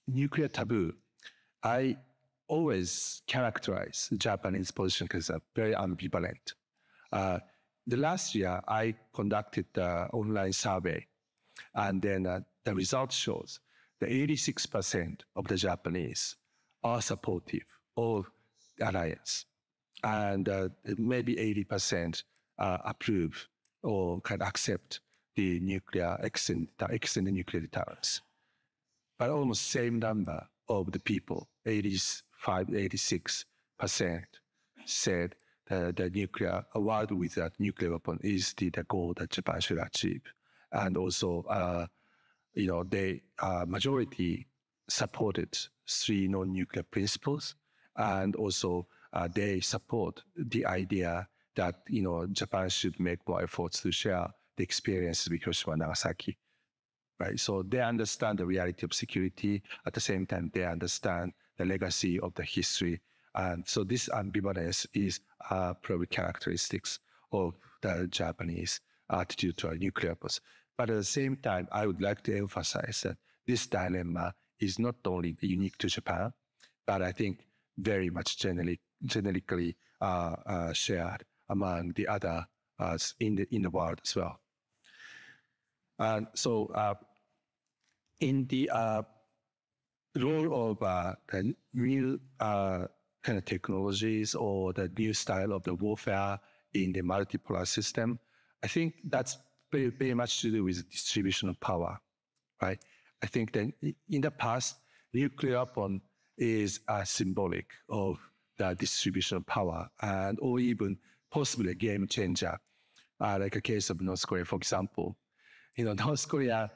nuclear taboo, I always characterize the Japanese position as a very ambivalent. The last year, I conducted an online survey, and then the result shows that 86% of the Japanese are supportive of the alliance, and maybe 80% approve or can accept the nuclear extended nuclear deterrence. But almost same number of the people, 85, 86%, said that the nuclear, a world without nuclear weapon is the goal that Japan should achieve. And also, they majority supported 3 non-nuclear principles, and also they support the idea that Japan should make more efforts to share the experiences with Hiroshima and Nagasaki. Right, so they understand the reality of security. At the same time, they understand the legacy of the history, and so this ambivalence is probably characteristics of the Japanese attitude to nuclear weapons. But at the same time, I would like to emphasize that this dilemma is not only unique to Japan, but I think very much generically shared among the other in the world as well. And so in the role of the new kind of technologies or the new style of the warfare in the multipolar system, I think that's very much to do with distribution of power, right? I think that in the past, nuclear weapon is symbolic of the distribution of power, and or even possibly a game changer, like a case of North Korea, for example. North Korea,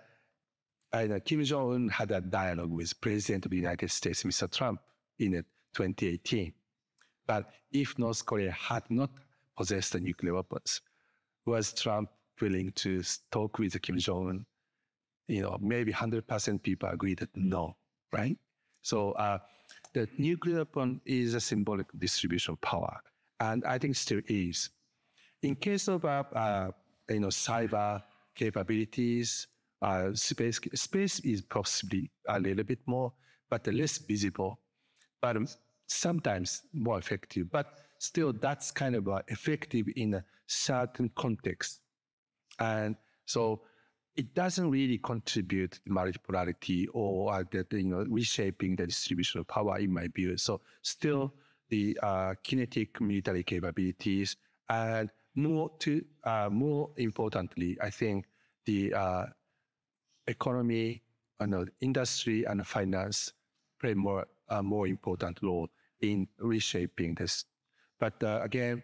Kim Jong-un had a dialogue with President of the United States, Mr. Trump, in 2018. But if North Korea had not possessed the nuclear weapons, was Trump willing to talk with Kim Jong-un? Maybe 100% people agree that no, right? So the nuclear weapon is a symbolic distribution of power, and I think still is. In case of cyber capabilities, space is possibly a little bit more, but less visible, but sometimes more effective. But still, that's kind of effective in a certain context. And so it doesn't really contribute to multipolarity or reshaping the distribution of power, in my view. So still, the kinetic military capabilities, and more importantly, I think the economy, industry, and finance play a more important role in reshaping this. But again,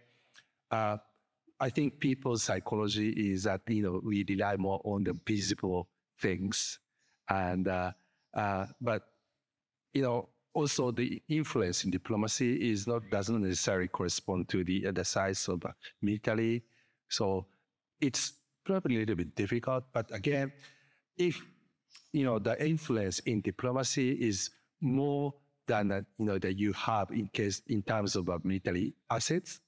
I think people's psychology is that we rely more on the visible things, and but also the influence in diplomacy doesn't necessarily correspond to the size of military. So it's probably a little bit difficult. But again, if the influence in diplomacy is more than that you have in terms of military assets,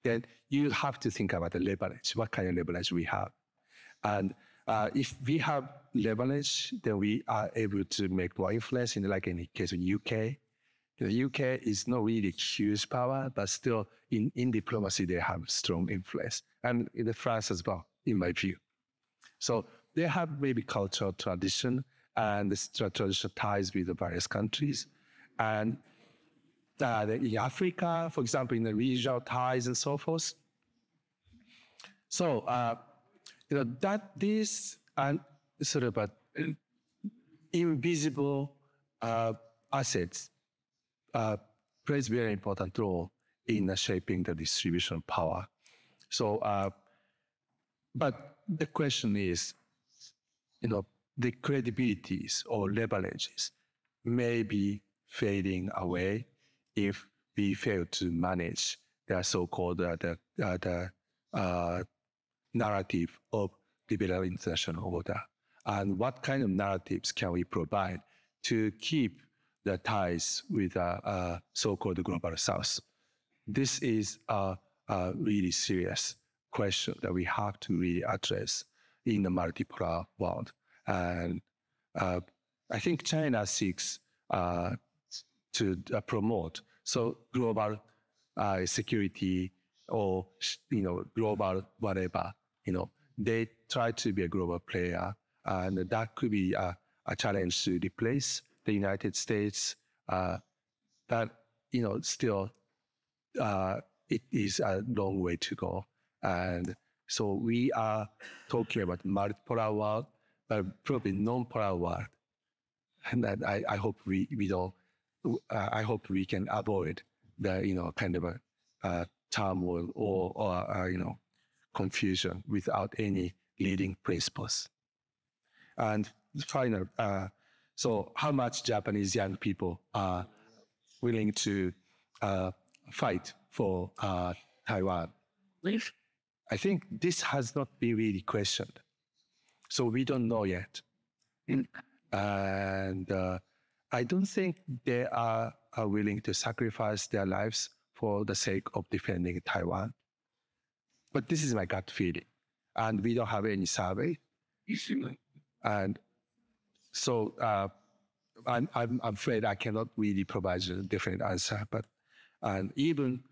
then you have to think about the leverage. What kind of leverage we have, and if we have leverage, then we are able to make more influence. Like in the case of UK, the UK is not really huge power, but still in diplomacy they have strong influence, and in France as well, in my view. So they have maybe cultural tradition and the traditional ties with the various countries, and in Africa, for example, in the regional ties and so forth. So that this and sort of invisible assets plays very important role in shaping the distribution of power. So, but the question is, the credibilities or leverages may be fading away if we fail to manage the so-called narrative of liberal international order. And what kind of narratives can we provide to keep the ties with so-called global South? This is a really serious question that we have to really address in the multipolar world. And I think China seeks to promote global security or global whatever. They try to be a global player, and that could be a challenge to replace the United States. But still, it is a long way to go. And so we are talking about multipolar world, but probably non-polar world. And that I hope we don't. I hope we can avoid the kind of a turmoil or confusion without any leading principles. And final, so how much Japanese young people are willing to fight for Taiwan? I think this has not been really questioned. So we don't know yet. And I don't think they are willing to sacrifice their lives for the sake of defending Taiwan. But this is my gut feeling. And we don't have any survey. And so I'm afraid I cannot really provide a different answer. But and even,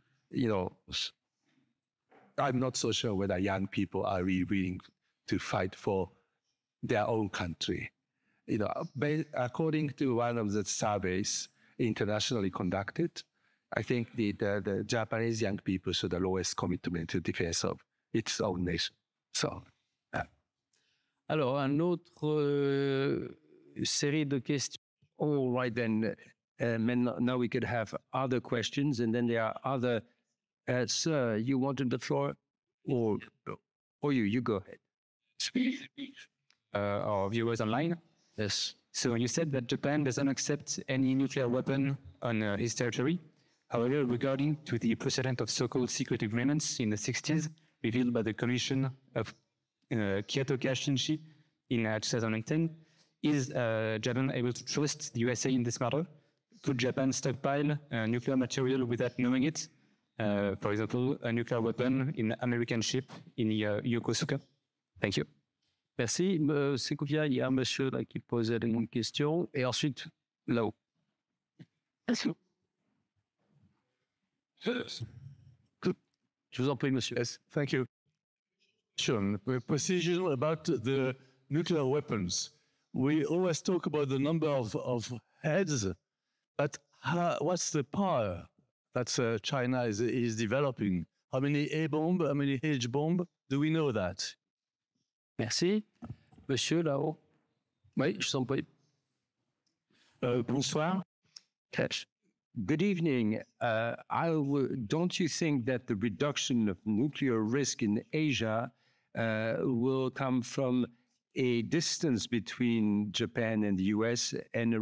I'm not so sure whether young people are really willing to fight for their own country. According to one of the surveys internationally conducted, I think the Japanese young people show the lowest commitment to defense of its own nation. So, Alors, un autre série de questions. All right, then. Now we could have other questions, and then there are other. Sir, you wanted the floor, or you go ahead. Our viewers online. Yes. So you said that Japan doesn't accept any nuclear weapon on his territory. However, regarding to the precedent of so-called secret agreements in the 60s, revealed by the Commission of Kyoto Kashinshi in 2010, is Japan able to trust the USA in this matter? Could Japan stockpile nuclear material without knowing it? For example, a nuclear weapon in an American ship in Yokosuka? Thank you. Merci. Ségovia, il y a un monsieur là qui posait une question. Et ensuite, là-haut. Je vous en prie, monsieur. Yes, thank you. Precision about the nuclear weapons. We always talk about the number of heads, but what's the power that China is developing? How many A-bomb, how many H-bomb? Do we know that? Merci. Monsieur, là-haut. Oui, je vous en prie. Bonsoir. Catch. Good evening. Don't you think that the reduction of nuclear risk in Asia will come from a distance between Japan and the US and a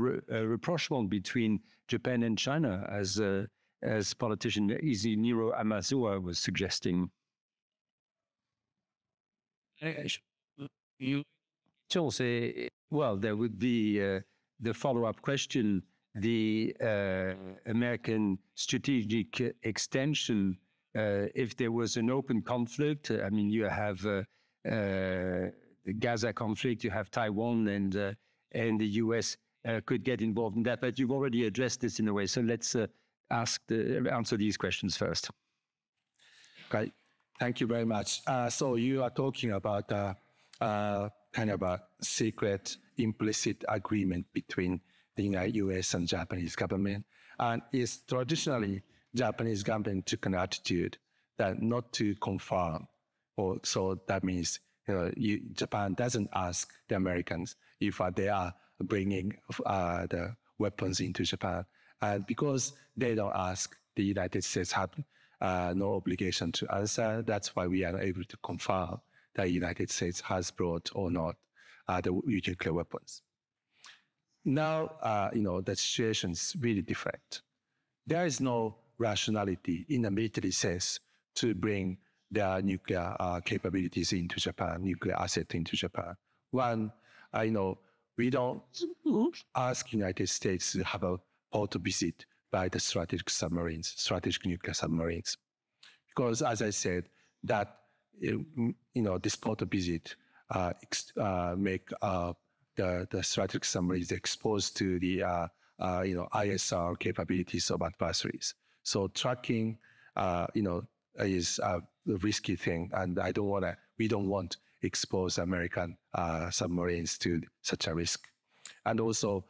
rapprochement between Japan and China, as politician Iziniro Amazuwa was suggesting? Well, there would be the follow-up question. The American strategic extension, if there was an open conflict, I mean, you have the Gaza conflict, you have Taiwan, and the US could get involved in that. But you've already addressed this in a way. So let's answer these questions first. Okay, thank you very much. So you are talking about kind of a secret implicit agreement between the US and Japanese government. And it's traditionally Japanese government took an attitude that not to confirm, or so that means Japan doesn't ask the Americans if they are bringing the weapons into Japan. And because they don't ask, the United States have no obligation to answer. That's why we are able to confirm that the United States has brought or not the nuclear weapons. Now, the situation is really different. There is no rationality in a military sense to bring their nuclear capabilities into Japan, nuclear asset into Japan. One, we don't ask United States to have a port visit by the strategic submarines, strategic nuclear submarines. Because as I said, that, this port visit make the strategic submarines exposed to the, ISR capabilities of adversaries. So tracking, is a risky thing, and we don't want to expose American submarines to such a risk. And also,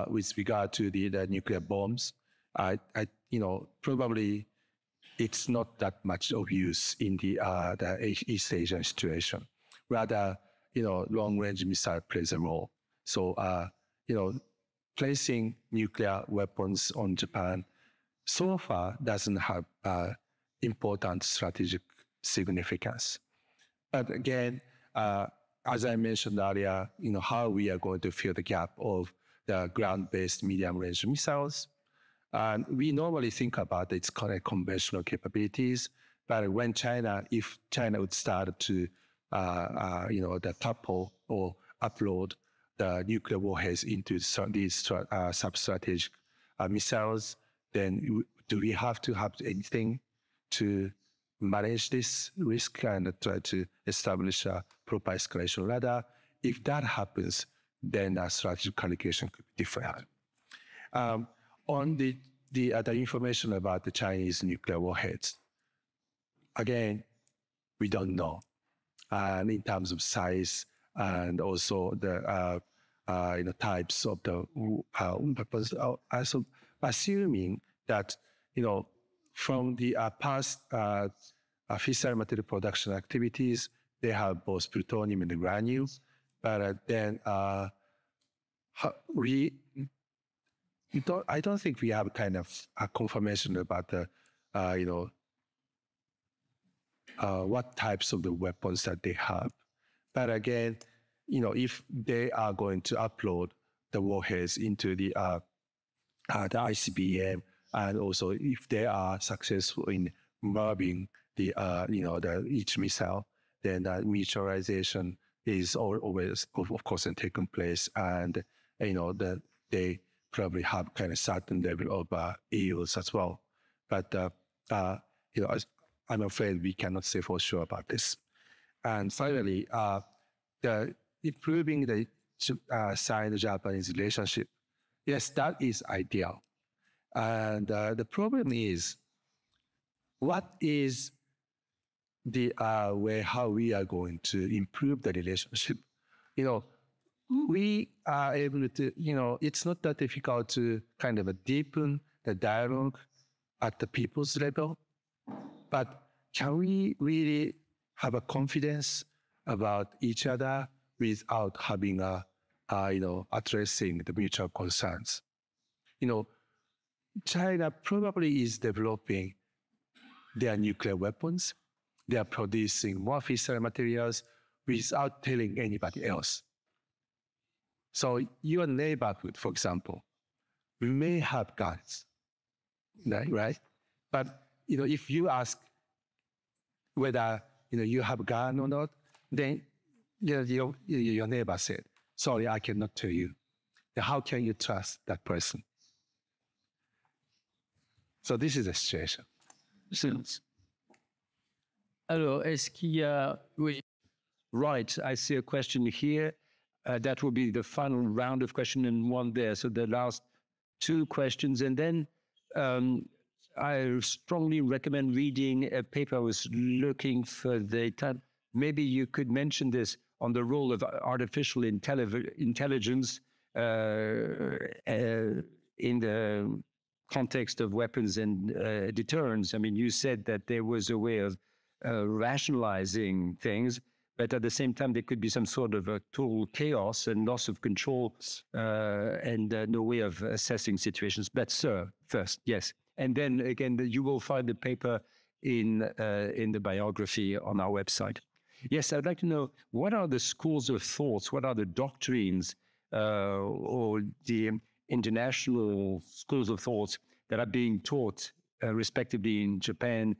with regard to the nuclear bombs, probably it's not that much of use in the East Asian situation. Rather, long-range missile plays a role. So, placing nuclear weapons on Japan so far doesn't have important strategic significance. But again, as I mentioned earlier, how we are going to fill the gap of the ground-based medium-range missiles. And we normally think about its conventional capabilities, but if China would start to, couple or upload the nuclear warheads into these sub-strategic missiles, then do we have to have anything to manage this risk and try to establish a proper escalation ladder? If that happens, then our strategic allocation could be different. On the information about the Chinese nuclear warheads, again, we don't know. And in terms of size and also the types of the weapons, also assuming that from the past fissile material production activities, they have both plutonium and granules, but then I don't think we have kind of a confirmation about the what types of the weapons that they have. But again, if they are going to upload the warheads into the ICBM, and also if they are successful in merging the each missile, then mutualization is always, of course, taking place, and that they probably have kind of certain level of yields as well. But I'm afraid we cannot say for sure about this. And finally, the improving the Sino-Japanese relationship, yes, that is ideal. And the problem is, what is the way how we are going to improve the relationship? We are able to, it's not that difficult to kind of deepen the dialogue at the people's level, but can we really have a confidence about each other without having addressing the mutual concerns? China probably is developing their nuclear weapons. They are producing more fissile materials without telling anybody else. So your neighborhood, for example, we may have guns, right? But if you ask whether you have a gun or not, then your neighbor said, "Sorry, I cannot tell you." Then how can you trust that person? So this is the situation. Alors, est-ce qu'il y a... Oui. Right, I see a question here. That will be the final round of question and one there. So the last two questions. And then I strongly recommend reading a paper. I was looking for the time. Maybe you could mention this on the role of artificial intelligence in the context of weapons and deterrence. I mean, you said that there was a way of rationalizing things, but at the same time, there could be some sort of a total chaos and loss of control and no way of assessing situations. But sir, first, yes. And then again, you will find the paper in the biography on our website. Yes, I'd like to know, what are the schools of thoughts, what are the doctrines or the international schools of thoughts that are being taught respectively in Japan,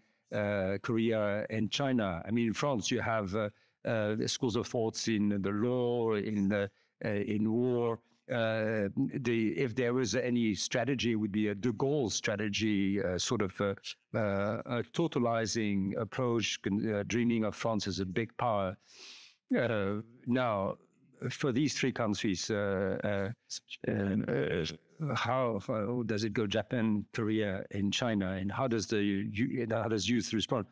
Korea, and China? I mean, in France, you have the schools of thoughts in the law, in war. If there was any strategy, it would be a de Gaulle strategy, sort of a totalizing approach, dreaming of France as a big power. Now, for these three countries, how does it go? Japan, Korea, and China, and how does youth respond?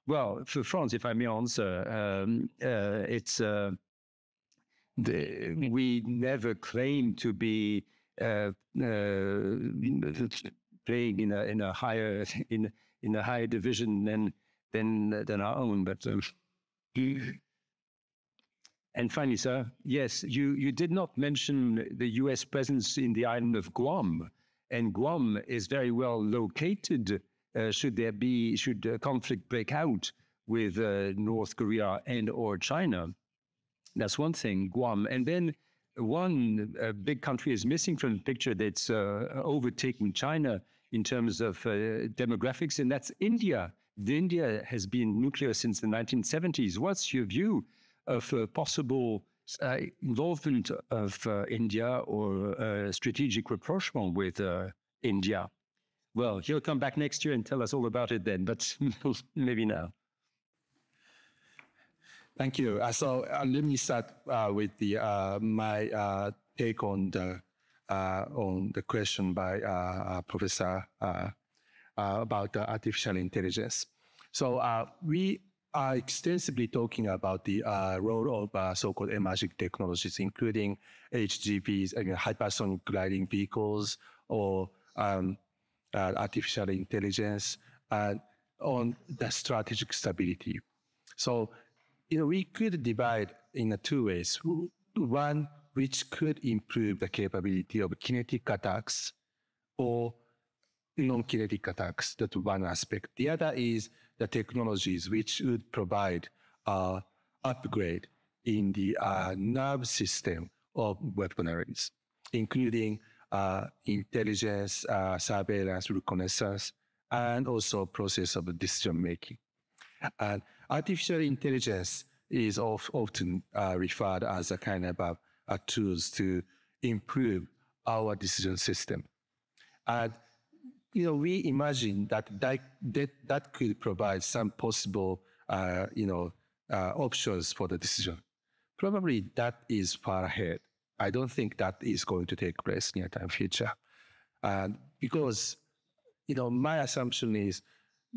Well, for France, if I may answer, it's we never claim to be playing in a higher division than our own, but. And finally, sir, yes, you did not mention the U.S. presence in the island of Guam, and Guam is very well located. Should a conflict break out with North Korea and or China? That's one thing, Guam. And then one big country is missing from the picture that's overtaking China in terms of demographics, and that's India. India has been nuclear since the 1970s. What's your view of possible involvement of India or strategic rapprochement with India? Well, he'll come back next year and tell us all about it then, but maybe now. Thank you. So let me start with my take on the question by Professor about artificial intelligence. So we are extensively talking about the role of so-called emerging technologies, including HGVs, hypersonic gliding vehicles, or artificial intelligence, on the strategic stability. So, we could divide in two ways. One, which could improve the capability of kinetic attacks or non-kinetic attacks. That's one aspect. The other is the technologies which would provide upgrade in the nerve system of weaponaries, including intelligence, surveillance, reconnaissance, and also process of decision making. And artificial intelligence is often referred as a kind of a tools to improve our decision system. And we imagine that could provide some possible options for the decision. Probably that is far ahead. I don't think that is going to take place in the near-term future, because my assumption is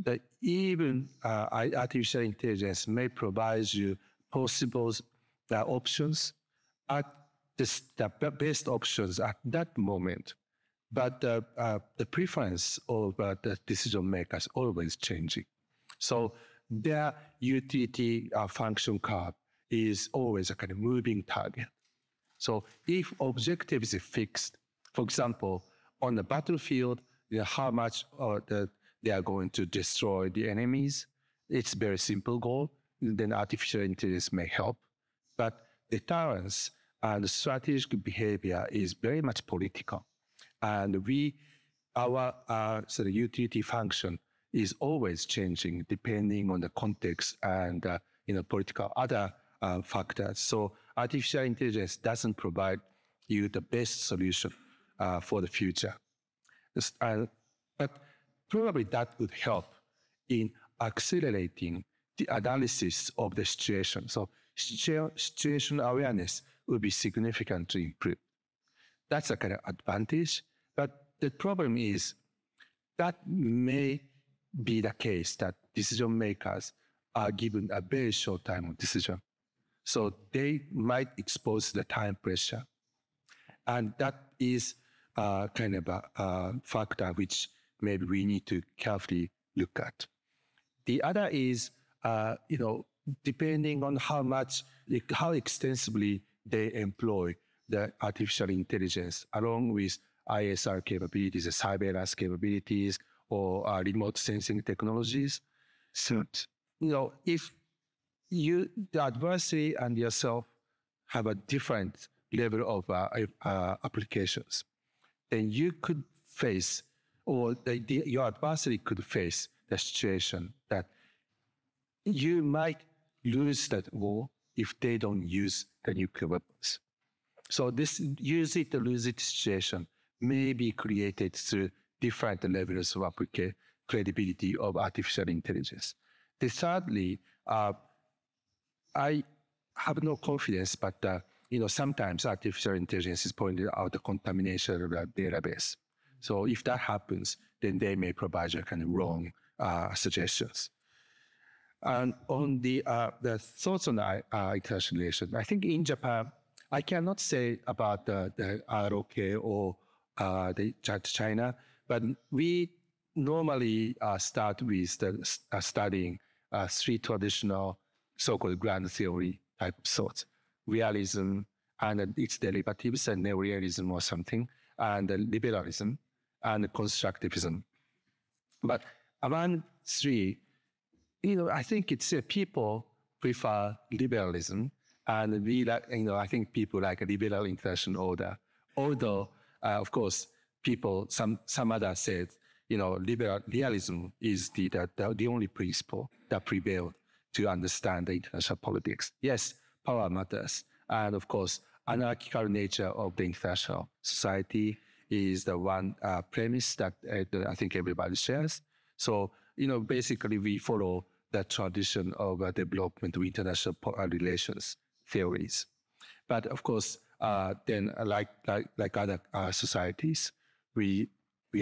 that even artificial intelligence may provide you possible options at the best options at that moment. But the preference of the decision makers always changing. So their utility function curve is always a kind of moving target. So if objective is fixed, for example, on the battlefield, how much they are going to destroy the enemies, it's a very simple goal. Then artificial intelligence may help. But deterrence and strategic behavior is very much political. And our sort of utility function is always changing depending on the context and political other factors. So artificial intelligence doesn't provide you the best solution for the future. But probably that would help in accelerating the analysis of the situation. So situation awareness will be significantly improved. That's a kind of advantage. But the problem is that may be the case that decision makers are given a very short time of decision. So they might expose the time pressure. And that is kind of a factor which maybe we need to carefully look at. The other is, depending on how extensively they employ the artificial intelligence along with ISR capabilities, surveillance capabilities, or remote sensing technologies. So, if the adversary and yourself have a different level of applications, then you could face, or your adversary could face the situation that you might lose that war if they don't use the nuclear weapons. So this use it or lose it situation may be created through different levels of credibility of artificial intelligence. Thirdly, I have no confidence, but sometimes artificial intelligence is pointed out the contamination of the database. So if that happens, then they may provide you kind of wrong suggestions. And on the thoughts on international relations, I think in Japan, I cannot say about the ROK or China, but we normally start with studying three traditional so-called grand theory type of thoughts: realism and its derivatives, and neorealism or something, and liberalism and constructivism. But among three, I think it's people prefer liberalism, and we I think people like a liberal international order. Although, of course, some others said, realism is the only principle that prevailed to understand the international politics. Yes, power matters, and of course, anarchical nature of the international society is the one premise that I think everybody shares. So, basically we follow the tradition of development of international relations theories. But of course, then like other societies, we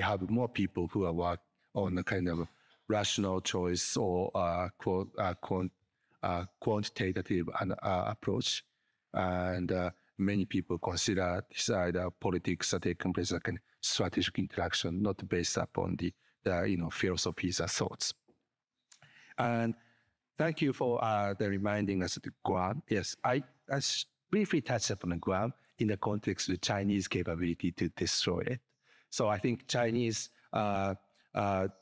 have more people who are work on a kind of rational choice or quantitative approach, and many people decide politics are taking place like a strategic interaction, not based upon the philosophies or thoughts. And thank you for the reminding us of the Guam. Yes, I briefly touched upon Guam in the context of the Chinese capability to destroy it. So I think Chinese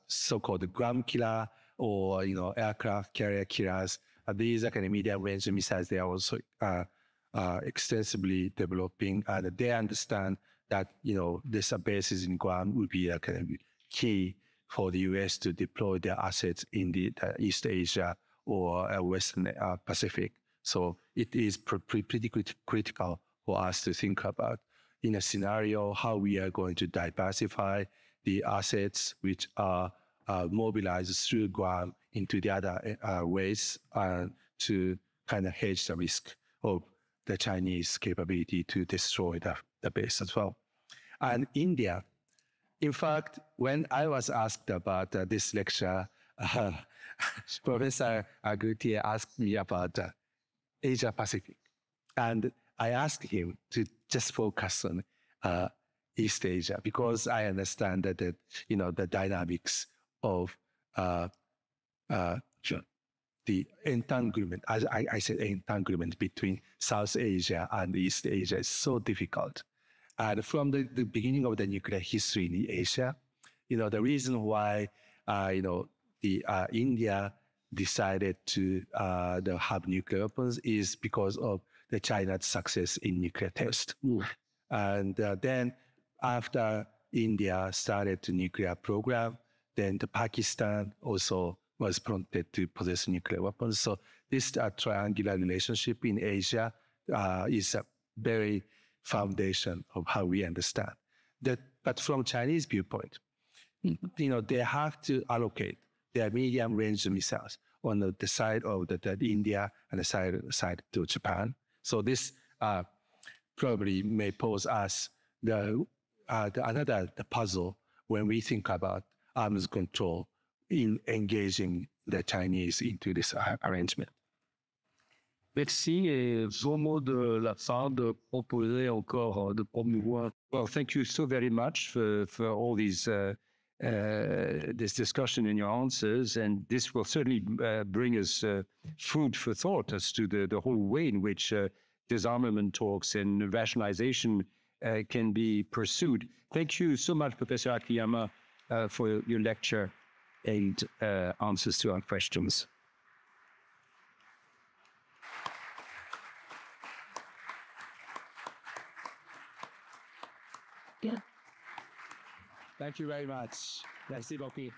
so-called Guam killer or aircraft carrier killers, these are kind of medium-range missiles. They are also extensively developing, and they understand that these bases in Guam would be a kind of key for the U.S. to deploy their assets in the East Asia or Western Pacific. So it is pretty critical for us to think about in a scenario how we are going to diversify the assets which are mobilized through Guam into the other ways to kind of hedge the risk of the Chinese capability to destroy the base as well. And India, in fact, when I was asked about this lecture, Professor Gautier asked me about Asia Pacific. And I asked him to just focus on East Asia, because I understand that the dynamics of the entanglement, as I said, entanglement between South Asia and East Asia is so difficult. And from the beginning of the nuclear history in Asia, the reason why, India decided to have nuclear weapons is because of the China's success in nuclear test. And then after India started the nuclear program, then the Pakistan also was prompted to possess nuclear weapons. So this triangular relationship in Asia is a very foundation of how we understand that. But from Chinese viewpoint, they have to allocate their medium-range missiles on the side of the India and the side to Japan. So this probably may pose us another puzzle when we think about arms control in engaging the Chinese into this arrangement. Merci, et vos mots de la fin de proposer encore de promouvoir. Well, thank you so very much for all these this discussion and your answers, and this will certainly bring us food for thought as to the whole way in which disarmament talks and rationalization can be pursued. Thank you so much, Professor Akiyama, for your lecture and answers to our questions. Thank you very much. Merci beaucoup.